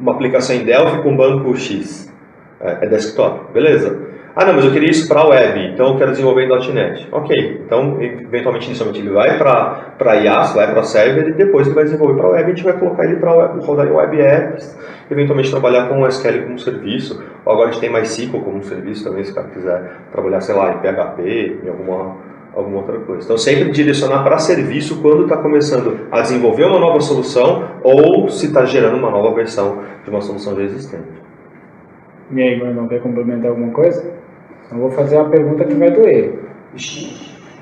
uma aplicação em Delphi com banco X. É desktop, beleza. Não, mas eu queria isso para web, então eu quero desenvolver em .NET. Ok, então, eventualmente, inicialmente ele vai para IaaS, vai para server e depois ele vai desenvolver para web e a gente vai colocar ele para rodar em web apps, eventualmente trabalhar com o SQL como serviço, ou agora a gente tem MySQL como serviço também, se o cara quiser trabalhar, sei lá, em PHP, em alguma outra coisa. Então, sempre direcionar para serviço quando está começando a desenvolver uma nova solução ou se está gerando uma nova versão de uma solução já existente. E aí, Brandão, quer complementar alguma coisa? Eu vou fazer a pergunta que vai doer.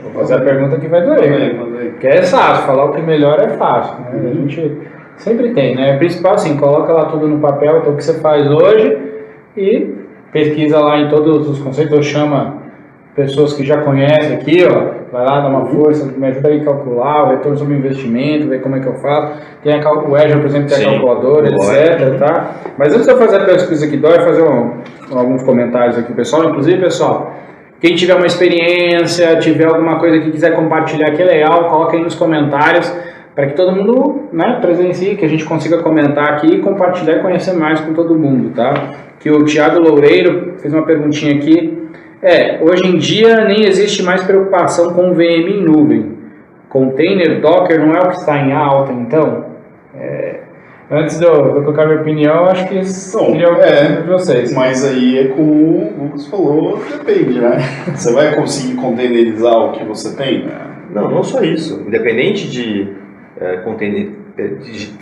Vou fazer a pergunta que vai doer. Porque é fácil, falar o que melhor é fácil. Né? A gente sempre tem, né? O principal assim, coloca lá tudo no papel, então o que você faz hoje e pesquisa lá em todos os conceitos, ou chama pessoas que já conhecem aqui, ó, vai lá, dá uma força, me ajuda aí a calcular o retorno sobre o investimento, ver como é que eu faço. Tem o Azure, por exemplo, tem a calculadora, etc. Tá? Mas antes de eu fazer a pesquisa aqui, dói fazer alguns comentários aqui, pessoal. Inclusive, pessoal, quem tiver uma experiência, tiver alguma coisa que quiser compartilhar que é legal, coloca aí nos comentários, para que todo mundo, né, presencie, que a gente consiga comentar aqui e compartilhar e conhecer mais com todo mundo, tá? Que o Thiago Loureiro fez uma perguntinha aqui. Hoje em dia nem existe mais preocupação com VM em nuvem. container, Docker não é o que está em alta, então? Antes de eu colocar minha opinião, acho que isso seria o de vocês. Mas aí é como o Lucas falou, depende, né? Você vai conseguir containerizar o que você tem? Não só isso. Independente de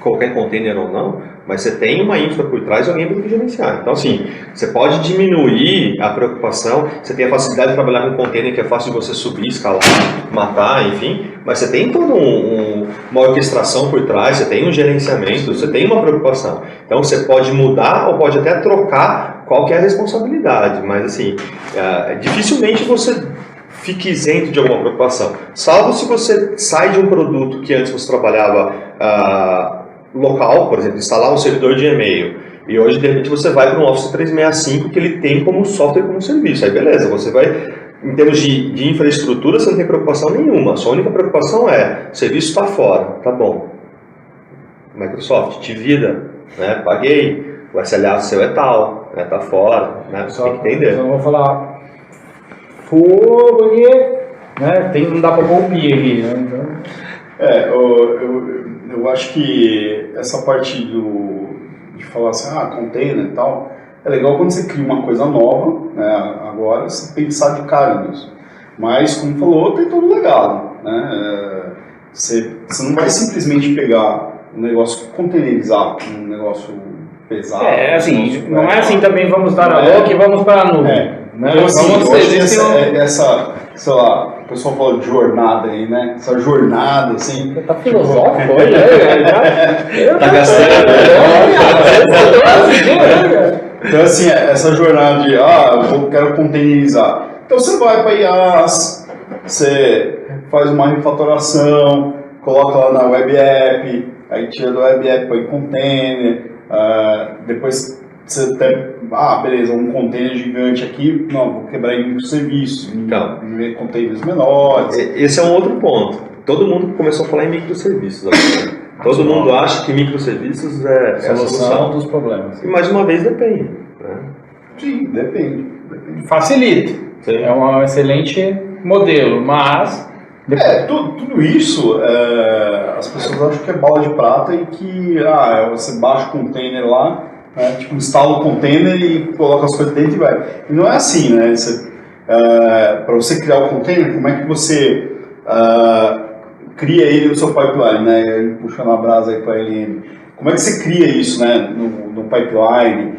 qualquer container ou não, mas você tem uma infra por trás e alguém para gerenciar. Então, assim, você pode diminuir a preocupação, você tem a facilidade de trabalhar com container que é fácil de você subir, escalar, matar, enfim, mas você tem toda uma orquestração por trás, você tem um gerenciamento, você tem uma preocupação. Então, você pode mudar ou pode até trocar qual que é a responsabilidade, mas, assim, dificilmente você fique isento de alguma preocupação, salvo se você sai de um produto que antes você trabalhava local, por exemplo, instalar um servidor de e-mail, e hoje de repente você vai para um Office 365 que ele tem como software como serviço, aí beleza, você vai, em termos de infraestrutura você não tem preocupação nenhuma, a sua única preocupação é, o serviço está fora, tá bom, Microsoft, te vida, né, paguei, o SLA seu é tal, né, tá fora, né, você tem que entender. Eu não vou falar porque né, não dá para golpear aqui, né? Então... eu acho que essa parte de falar assim, container e tal, é legal quando você cria uma coisa nova, né, agora você pensar de cara nisso. Mas, como falou, tem todo o legado, né? Você não vai simplesmente pegar um negócio, containerizar um negócio pesado. Assim, não é assim também vamos dar a louca e vamos para a nuvem. Né? Então, assim, essa, sei lá, o pessoal fala de jornada aí, né? Essa jornada, assim... Você tá filosófico hoje, né? Tá gastando, Então, assim, essa jornada de, eu quero containerizar. Então, você vai para IaaS, você faz uma refatoração, coloca lá na web app, aí tira do web app, põe container, depois... Você tem, beleza, um container gigante aqui, não, vou quebrar em microserviços, então, em containers menores. Esse é um outro ponto. Todo mundo começou a falar em microserviços agora. Todo mundo acha que microserviços é a solução dos problemas. E mais uma vez depende. Né? Sim, depende. Facilita. Sim. É um excelente modelo, mas... Tudo isso, as pessoas acham que é bala de prata e que você baixa o container lá, tipo, instala o container e coloca as coisas dentro e vai. E não é assim, né? Para você criar o container, como é que você cria ele no seu pipeline, né? Puxando a brasa aí para a LM. Como é que você cria isso, né? No pipeline?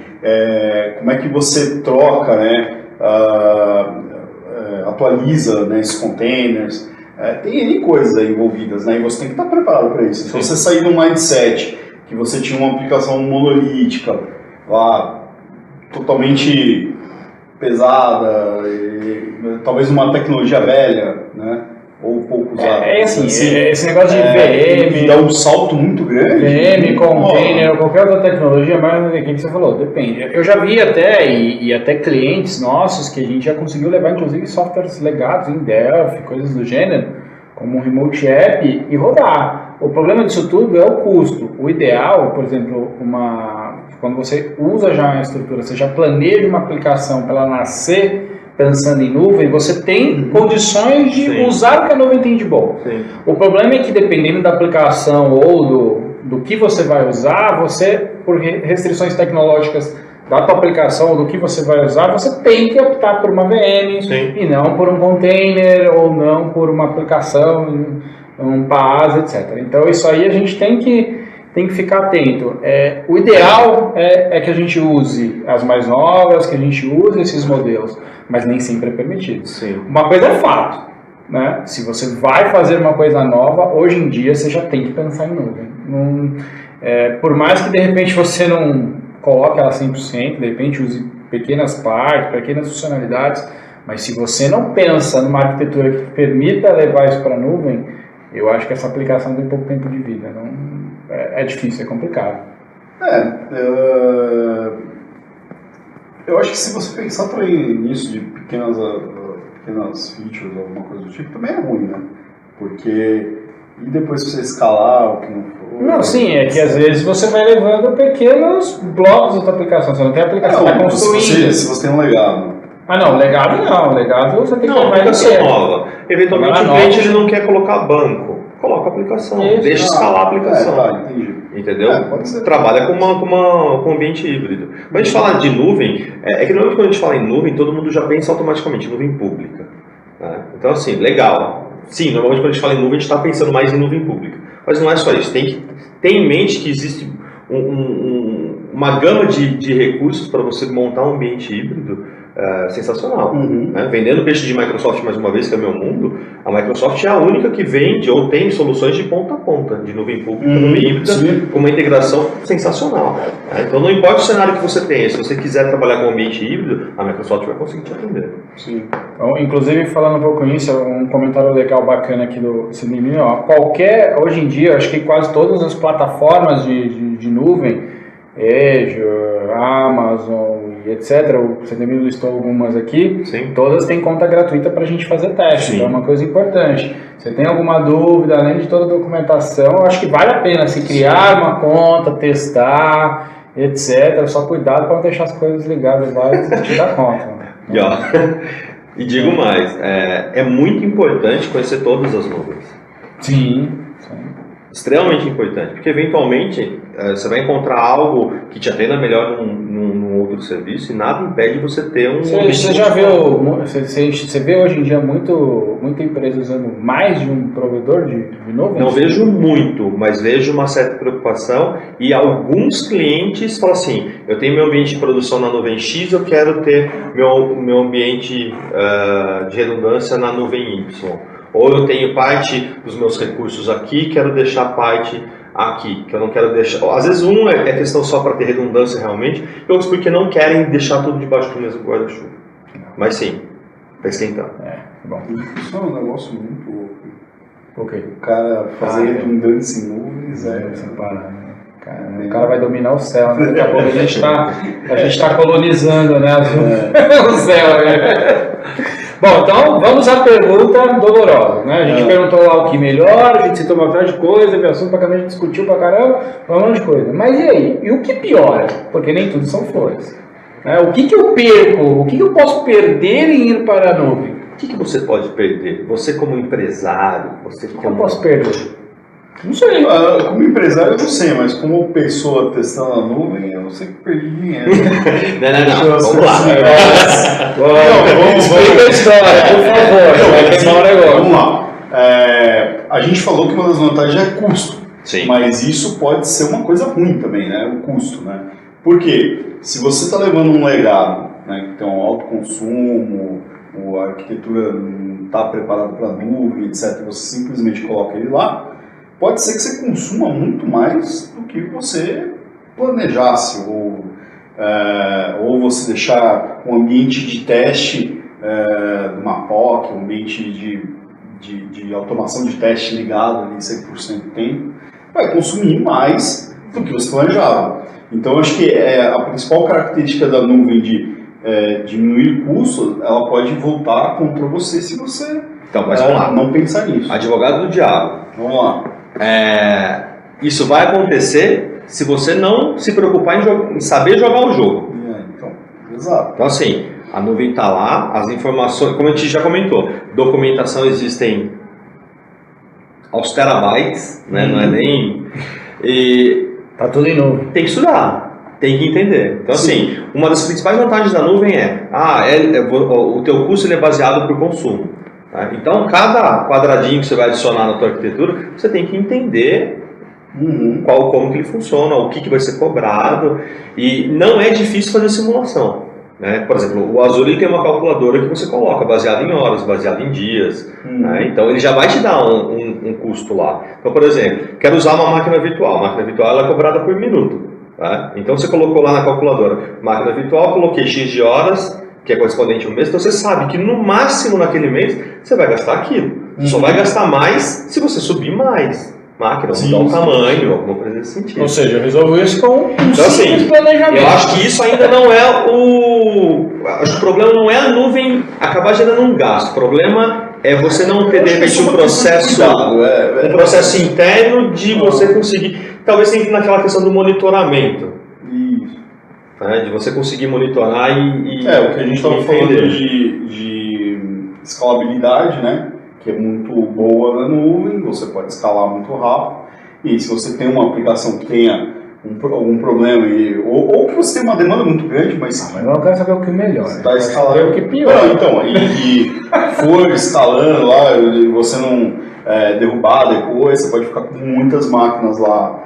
Como é que você troca, né? Atualiza, né, esses containers? Tem N coisas aí envolvidas, né? E você tem que estar preparado para isso. Se você sair do mindset que você tinha uma aplicação monolítica lá, totalmente pesada, talvez uma tecnologia velha, né? Ou pouco usada. Assim, esse negócio de VM... dá um salto muito grande. VM, container, ou qualquer outra tecnologia, mas o que você falou, depende. Eu já vi até, e até clientes nossos, que a gente já conseguiu levar, inclusive, softwares legados em Delphi, coisas do gênero, como um Remote App, e rodar. O problema disso tudo é o custo. O ideal, por exemplo, quando você usa já uma estrutura, você já planeja uma aplicação para ela nascer pensando em nuvem, você tem condições de usar o que a nuvem tem de bom. Sim. O problema é que dependendo da aplicação ou do que você vai usar, você, por restrições tecnológicas da tua aplicação ou do que você vai usar, você tem que optar por uma VM e não por um container ou não por uma aplicação, um PaaS, etc. Então isso aí a gente tem que ficar atento. O ideal é que a gente use as mais novas, que a gente use esses modelos, mas nem sempre é permitido. Sim. Uma coisa é fato, né? Se você vai fazer uma coisa nova, hoje em dia você já tem que pensar em nuvem. Por mais que de repente você não coloque ela 100%, de repente use pequenas partes, pequenas funcionalidades, mas se você não pensa numa arquitetura que permita levar isso para a nuvem, eu acho que essa aplicação tem pouco tempo de vida. É difícil, é complicado. Eu acho que se você pensar nisso de pequenas features ou alguma coisa do tipo, também é ruim, né? Porque e depois você escalar o que não for... Não, sim, é que às vezes você vai levando pequenos blocos da tua aplicação. Você não tem a aplicação, vai construindo. Se você tem um legado. Não, legado não. Legado você tem que levar aplicação nova. Eventualmente o cliente ele não quer colocar banco. coloca a aplicação, Isso, deixa escalar a aplicação. Entendi. Entendeu? Pode ser. Trabalha com ambiente híbrido. Quando a gente fala de nuvem, é que normalmente quando a gente fala em nuvem, todo mundo já pensa automaticamente em nuvem pública. Né? Então, assim, legal. Sim, normalmente quando a gente fala em nuvem, a gente está pensando mais em nuvem pública. Mas não é só isso. Tem que ter em mente que existe uma gama de recursos para você montar um ambiente híbrido sensacional. Né? Vendendo peixe de Microsoft mais uma vez, que é o meu mundo, a Microsoft é a única que vende ou tem soluções de ponta a ponta, de nuvem pública, nuvem híbrida, com uma integração sensacional. Né? Então não importa o cenário que você tenha, se você quiser trabalhar com ambiente híbrido, a Microsoft vai conseguir te atender. Sim. Então, inclusive, falando um pouco nisso, um comentário legal, bacana aqui do Cidemir, hoje em dia, acho que quase todas as plataformas de nuvem, Azure, Amazon e etc. O Cidemir listou algumas aqui. Sim. Todas têm conta gratuita para a gente fazer teste. Então é uma coisa importante. Você tem alguma dúvida, além de toda a documentação, eu acho que vale a pena se criar uma conta, testar, etc. Só cuidado para não deixar as coisas ligadas lá e te dar conta. E digo mais, é muito importante conhecer todas as nuvens. Sim. Extremamente importante, porque eventualmente você vai encontrar algo que te atenda melhor num outro serviço e nada impede você ter um... Você já viu, você vê hoje em dia muita empresa usando mais de um provedor de nuvem? Não vejo muito, mas vejo uma certa preocupação e alguns clientes falam assim, eu tenho meu ambiente de produção na nuvem X, eu quero ter meu ambiente de redundância na nuvem Y. Ou eu tenho parte dos meus recursos aqui, quero deixar parte aqui, que eu não quero deixar... Às vezes é questão só para ter redundância realmente, e outros porque não querem deixar tudo debaixo do mesmo guarda-chuva. Mas sim, está esquentando. Bom. Isso é um negócio muito louco. Ok. O cara fazer redundância em nuvens o cara vai dominar o céu, né? Daqui a pouco a gente está colonizando, né? O céu, né? Bom, então vamos à pergunta dolorosa, né? A gente perguntou lá o que melhor, a gente citou uma série de coisas, o assunto pra caramba, a gente discutiu pra caramba, um monte de coisa. Mas e aí? E o que piora? Porque nem tudo são flores. O que eu perco? O que eu posso perder em ir para a nuvem? O que você pode perder? Você como empresário, O que eu posso perder? Não sei. Como empresário eu não sei, mas como pessoa testando a nuvem, eu sei que perdi dinheiro. Não. Vamos lá. Vamos explicar a história, por favor. Vai queimar o negócio. Vamos lá. A gente falou que uma das vantagens é custo. Sim. Mas isso pode ser uma coisa ruim também, né? O custo, né? Porque se você está levando um legado, né, que tem um alto consumo, a arquitetura não está preparada para a nuvem, etc., você simplesmente coloca ele lá, pode ser que você consuma muito mais do que você planejasse, ou você deixar um ambiente de teste de uma POC, um ambiente de automação de teste ligado ali 100% do tempo, vai consumir mais do que você planejava. Então, eu acho que a principal característica da nuvem de diminuir custos, ela pode voltar contra você se você mas vamos lá. não pensar nisso. Advogado do diabo. Vamos lá. Isso vai acontecer se você não se preocupar em saber jogar o jogo. Então, exato. Então, assim, a nuvem está lá, as informações, como a gente já comentou, documentação existem aos terabytes, né? Não é nem... E tá tudo em nuvem. tem que estudar, tem que entender. Então, assim, uma das principais vantagens da nuvem o teu custo ele é baseado por consumo. Tá? Então, cada quadradinho que você vai adicionar na tua arquitetura, você tem que entender como que ele funciona, o que vai ser cobrado, e não é difícil fazer simulação. Né? Por exemplo, o Azure tem uma calculadora que você coloca, baseado em horas, baseado em dias. Né? Então, ele já vai te dar um custo lá. Então, por exemplo, quero usar uma máquina virtual. A máquina virtual ela é cobrada por minuto. Tá? Então, você colocou lá na calculadora, máquina virtual, coloquei X de horas, que é correspondente a um mês, então você sabe que no máximo naquele mês você vai gastar aquilo. Você só vai gastar mais se você subir mais máquina, mudar o tamanho, alguma coisa nesse sentido. Ou seja, eu resolvi isso com um então, simples planejamento. Eu acho que isso ainda não é Acho que o problema não é a nuvem acabar gerando um gasto. O problema é você não ter, de repente, um processo interno de você conseguir... Talvez tenha naquela questão do monitoramento. Isso. Né, de você conseguir monitorar o que a gente estava falando de escalabilidade, né? que é muito boa na nuvem, você pode escalar muito rápido, e se você tem uma aplicação que tenha algum problema, ou que você tem uma demanda muito grande, mas eu não quero saber o que melhora. Está escalando o que pior. Então, e for escalando lá, você não derrubar depois, você pode ficar com muitas máquinas lá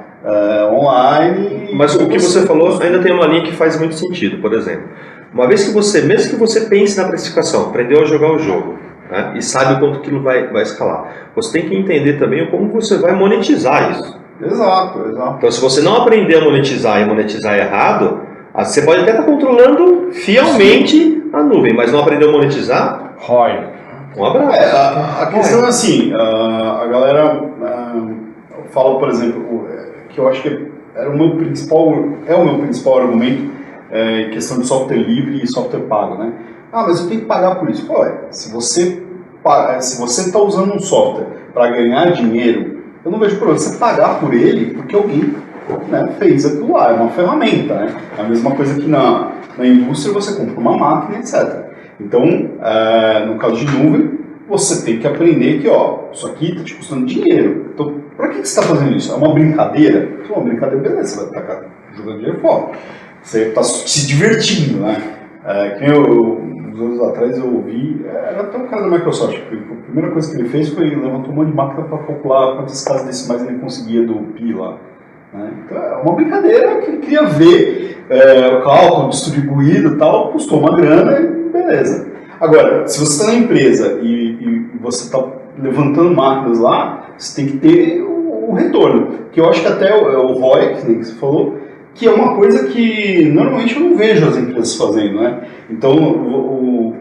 online. Mas o que você falou ainda tem uma linha que faz muito sentido, por exemplo. Uma vez que você, mesmo que você pense na precificação, aprendeu a jogar o jogo, né, e sabe o quanto aquilo vai escalar, você tem que entender também como você vai monetizar isso. Exato. Então, se você não aprender a monetizar e monetizar errado, você pode até estar controlando fielmente a nuvem, mas não aprendeu a monetizar, ROI. Um abraço. A questão é assim, a galera fala, por exemplo, que eu acho que é o meu principal argumento em questão de software livre e software pago, né? Mas eu tenho que pagar por isso. Se você está usando um software para ganhar dinheiro, eu não vejo problema você pagar por ele porque alguém, né, fez aquilo lá, é uma ferramenta, né? É a mesma coisa que na indústria você compra uma máquina, etc. Então, no caso de nuvem, você tem que aprender que, isso aqui está te custando dinheiro. Então, para que você está fazendo isso? É uma brincadeira? Se é uma brincadeira, beleza, você vai estar jogando dinheiro fora. Você está se divertindo, né? Que uns anos atrás eu ouvi, era até um cara da Microsoft, a primeira coisa que ele fez foi levantou um monte de máquina para calcular quantas casas decimais ele conseguia do pi lá. Né? Então é uma brincadeira que ele queria ver o cálculo distribuído e tal, custou uma grana e beleza. Agora, se você está na empresa e você está levantando máquinas lá, você tem que ter o retorno, que eu acho que até o ROI, que você falou, que é uma coisa que normalmente eu não vejo as empresas fazendo, né? Então, no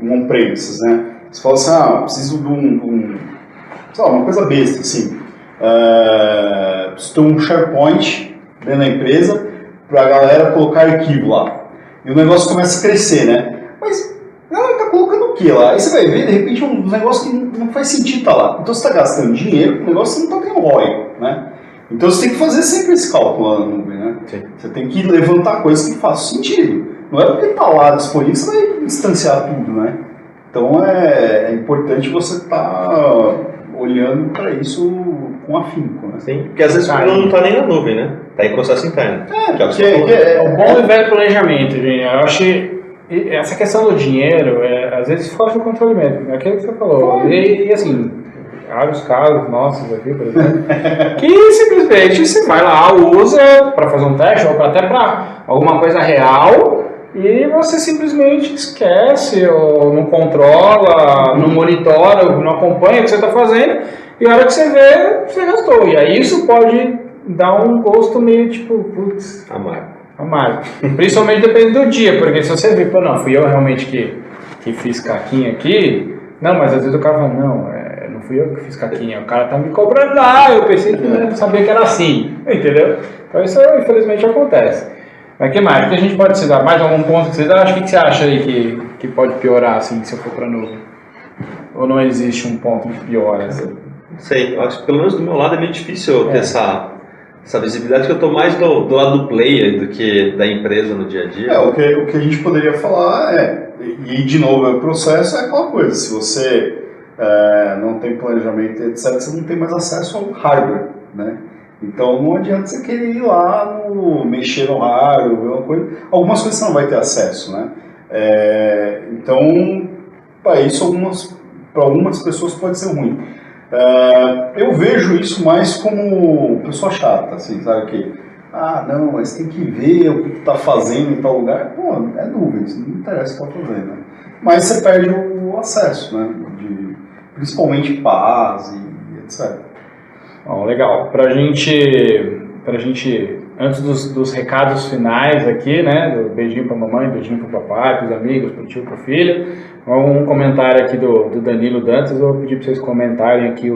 on-premises, né? Você fala assim, preciso de sei lá, uma coisa besta, assim. Preciso ter um SharePoint dentro da empresa para a galera colocar arquivo lá. E o negócio começa a crescer, né? Mas a galera está colocando o que lá? Aí você vai ver, de repente, um negócio que não faz sentido estar lá. Então você está gastando dinheiro com um negócio que você não está tendo ROI, né? Então você tem que fazer sempre esse cálculo lá na nuvem, né? Sim. Você tem que levantar coisas que façam sentido. Não é porque está lá disponível que você vai instanciar tudo, né? Então é importante você estar olhando para isso com afinco, né? Sim, porque às vezes o problema não está nem na nuvem, né? Está em processo interno. É um bom e velho planejamento, gente. Eu acho que essa questão do dinheiro, às vezes foge do controle mesmo. É aquilo que você falou. E assim, há os casos nossos aqui, por exemplo, que simplesmente você vai lá, usa para fazer um teste ou até para alguma coisa real e você simplesmente esquece ou não controla, não monitora, não acompanha o que você está fazendo e a hora que você vê, você gastou. E aí isso pode dar um gosto meio tipo, putz, amargo. Principalmente dependendo do dia, porque se você vê, não, fui eu realmente que fiz caquinha aqui, não, mas às vezes o cara fala, não fui eu que fiz caquinha, o cara tá me cobrando lá, eu pensei que não sabia que era assim, entendeu? Então isso infelizmente acontece. Mas que mais? O que a gente pode citar? Mais algum ponto que vocês acham? O que você acha aí que pode piorar assim, se eu for para nuvem? Ou não existe um ponto que piora? Assim? Não sei, eu acho que pelo menos do meu lado é meio difícil ter essa visibilidade, que eu estou mais do lado do player do que da empresa no dia a dia. O que a gente poderia falar e de novo o processo é aquela coisa, se você não tem planejamento, etc., você não tem mais acesso ao hardware, né? Então não adianta você querer ir lá mexer no hardware, ver uma coisa. Algumas coisas você não vai ter acesso, né? Então, para isso, para algumas pessoas pode ser ruim. Eu vejo isso mais como pessoa chata, assim, sabe? Que, não, mas tem que ver o que tu tá fazendo em tal lugar. Pô, é nuvem, isso não interessa o que tá fazendo, né? Mas você perde o acesso, né? Principalmente paz e etc. Bom, legal. Pra gente, antes dos recados finais aqui, né, do beijinho pra mamãe, beijinho pro papai, pros amigos, pro tio, pro filho, um comentário aqui do Danilo Dantas, eu vou pedir pra vocês comentarem aqui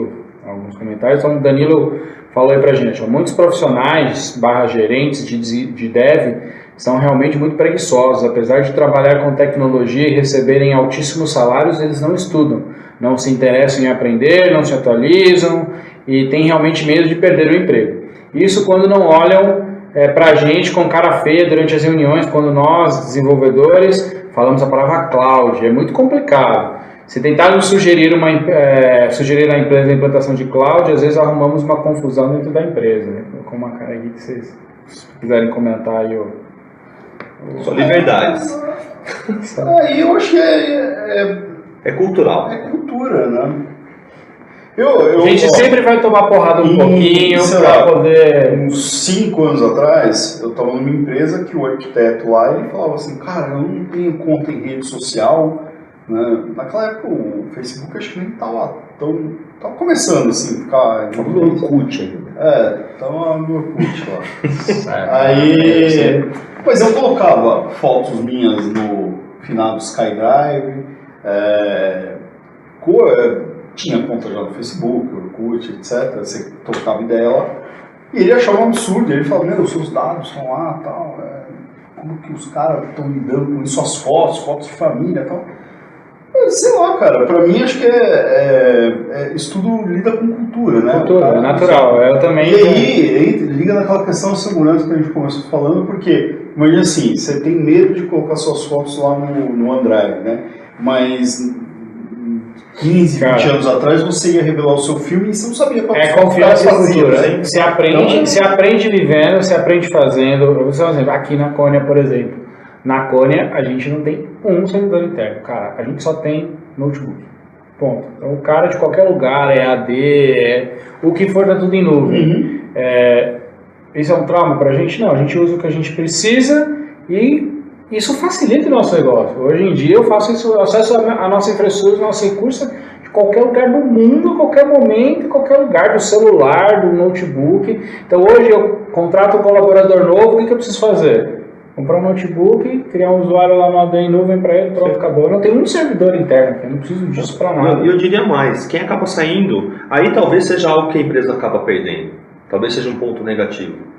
alguns comentários. Então, o Danilo falou aí pra gente, muitos profissionais / gerentes de dev são realmente muito preguiçosos, apesar de trabalhar com tecnologia e receberem altíssimos salários, eles não estudam, não se interessam em aprender, não se atualizam e têm realmente medo de perder o emprego. Isso quando não olham para a gente com cara feia durante as reuniões, quando nós, desenvolvedores, falamos a palavra cloud. É muito complicado. Se tentarmos sugerir a empresa a implantação de cloud, às vezes arrumamos uma confusão dentro da empresa. Né? Com uma cara aqui que vocês quiserem comentar aí. Só liberdades. Aí eu acho que É cultural. é cultura, né? A gente sempre vai tomar porrada um pouquinho para poder... Uns 5 anos atrás, eu estava numa empresa que o arquiteto lá, ele falava assim, cara, eu não tenho conta em rede social, né? Naquela época o Facebook acho que nem estava começando assim, ficar... Tava no Orkut ainda. Tava no Orkut lá. Aí... Mas eu colocava fotos minhas no final do SkyDrive, tinha conta já no Facebook, Orkut, etc. Você trocava ideia lá. E ele achava um absurdo. Ele falava, os seus dados estão lá e tal. Como que os caras estão lidando com isso? Suas fotos de família e tal. Sei lá, cara. Pra mim, acho que isso tudo lida com cultura, né? Cultura, é natural. Eu também... E aí, liga naquela questão de segurança que a gente começou falando, porque, imagina assim, você tem medo de colocar suas fotos lá no OneDrive, né? Mas... 15, 20 anos atrás você ia revelar o seu filme e você não sabia para confiança e cultura. Você aprende vivendo, você aprende fazendo. Eu vou dar um exemplo. Aqui na Cônia, por exemplo. Na Cônia, a gente não tem um servidor interno. Cara, a gente só tem notebook. Ponto. Então, o cara de qualquer lugar, EAD, o que for, tá tudo em nuvem. Isso é um trauma pra gente? Não. A gente usa o que a gente precisa e isso facilita o nosso negócio. Hoje em dia eu faço isso, acesso à nossa infraestrutura, ao nosso recurso de qualquer lugar do mundo, qualquer momento, qualquer lugar, do celular, do notebook. Então hoje eu contrato um colaborador novo, o que eu preciso fazer? Comprar um notebook, criar um usuário lá no AD em nuvem para ele, pronto, acabou. Eu não tenho um servidor interno, eu não preciso disso para nada. Eu diria mais, quem acaba saindo, aí talvez seja algo que a empresa acaba perdendo. Talvez seja um ponto negativo.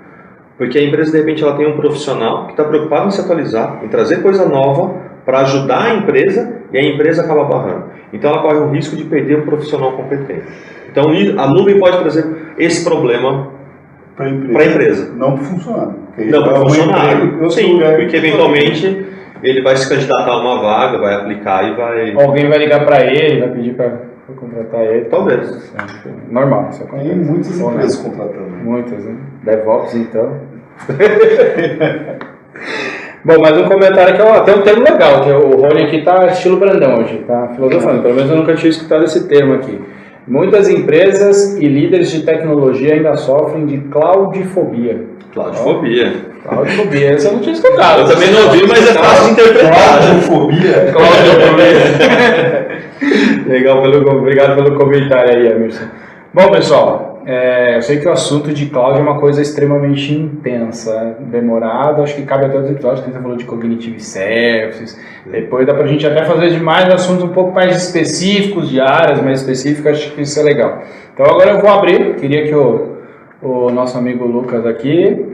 Porque a empresa, de repente, ela tem um profissional que está preocupado em se atualizar, em trazer coisa nova para ajudar a empresa e a empresa acaba barrando. Então, ela corre o risco de perder um profissional competente. Então, a nuvem pode trazer esse problema para a empresa. Não para o funcionário. Não, para o funcionário. Sim, porque eventualmente ele vai se candidatar a uma vaga, vai aplicar e vai... Alguém vai ligar para ele, vai pedir para contratar ele. Talvez. Normal. Isso acontece. Tem muitas empresas contratando. Muitas, né? DevOps, então. Bom, mas um comentário que tem um termo legal, que o Rony aqui tá estilo Brandão hoje, tá filosofando. Pelo menos eu nunca tinha escutado esse termo aqui. Muitas empresas e líderes de tecnologia ainda sofrem de cloudfobia. Cloudfobia. Cloudfobia, essa eu não tinha escutado. Eu também não ouvi, mas é fácil de interpretar. Cloudfobia? Legal, obrigado pelo comentário aí, Emerson. Bom, pessoal, eu sei que o assunto de cloud é uma coisa extremamente intensa, demorada, acho que cabe até os episódios que a gente falou de cognitive services, depois dá pra gente até fazer de mais assuntos um pouco mais específicos, de áreas mais específicas, acho que isso é legal. Então agora eu vou abrir, queria que o nosso amigo Lucas aqui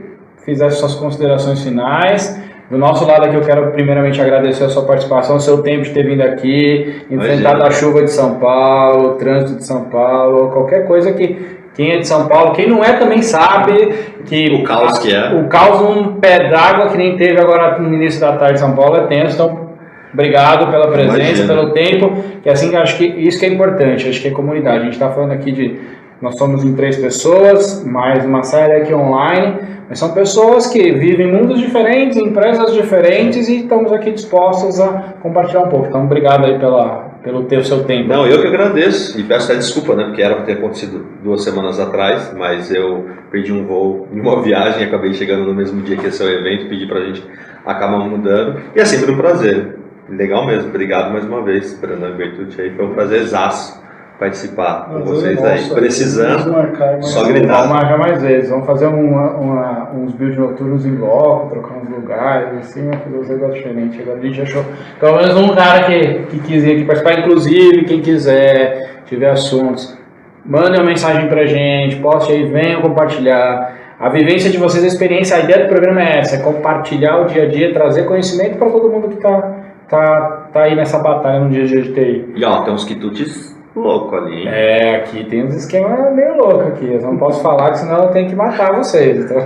fizesse suas considerações finais. Do nosso lado aqui eu quero primeiramente agradecer a sua participação, o seu tempo de ter vindo aqui, enfrentado a chuva de São Paulo, o trânsito de São Paulo, qualquer coisa que quem é de São Paulo, quem não é também sabe que o caos que é. O caos num pé d'água que nem teve agora no início da tarde em São Paulo é tenso, então obrigado pela presença, pelo tempo, que assim acho que isso que é importante, acho que é comunidade. A gente está falando aqui nós somos em 3 pessoas, mais uma série aqui online, mas são pessoas que vivem em mundos diferentes, em empresas diferentes e estamos aqui dispostos a compartilhar um pouco. Então, obrigado aí pelo seu tempo. Não, eu que agradeço e peço até desculpa, né, porque era para ter acontecido 2 semanas atrás, mas eu perdi um voo em uma viagem, acabei chegando no mesmo dia que esse é o evento, pedi para a gente acabar mudando e é sempre um prazer. Legal mesmo, obrigado mais uma vez, Brandão Bertucci, aí foi um prazerzaço participar com vocês aí, precisando, só gritar. Vamos marcar mais vezes, vamos fazer uns build noturnos em bloco, trocar uns lugares, assim, fazer uns negócios diferentes. Agora a gente achou, pelo menos um cara que quis ir aqui participar, inclusive, quem quiser, tiver assuntos, mande uma mensagem pra gente, poste aí, venham compartilhar. A vivência de vocês, a experiência, a ideia do programa é essa, é compartilhar o dia a dia, trazer conhecimento para todo mundo que tá aí nessa batalha no dia a dia de TI. E ó, tem uns quitutes louco ali, hein? Aqui tem uns esquemas meio loucos aqui. Eu não posso falar, que senão eu tenho que matar vocês. Então.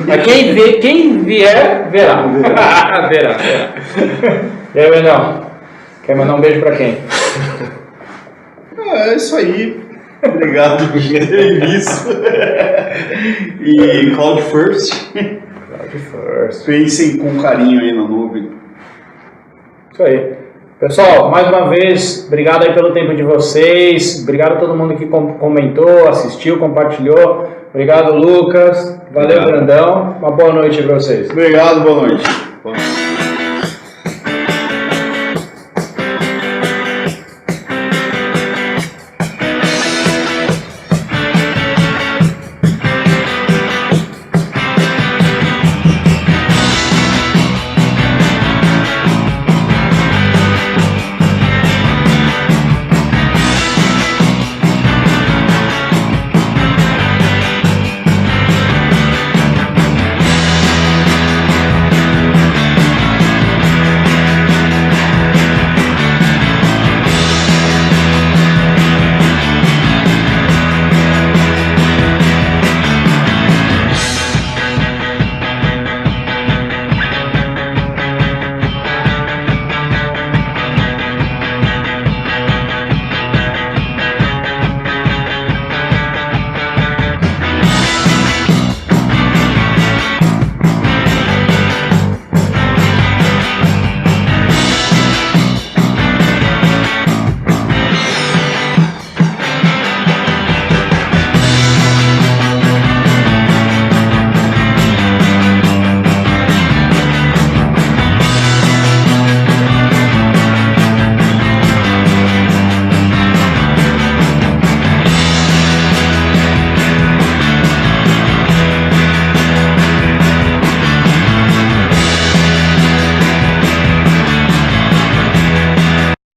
Mas quem vier, verá. Verá. E aí, Brandão? Quer mandar um beijo pra quem? É isso aí. Obrigado por terem visto. E Cloud First. Cloud First. Pensem com carinho aí na nuvem. Isso aí. Pessoal, mais uma vez, obrigado aí pelo tempo de vocês. Obrigado a todo mundo que comentou, assistiu, compartilhou. Obrigado, Lucas. Valeu, Brandão. Uma boa noite para vocês. Obrigado, boa noite.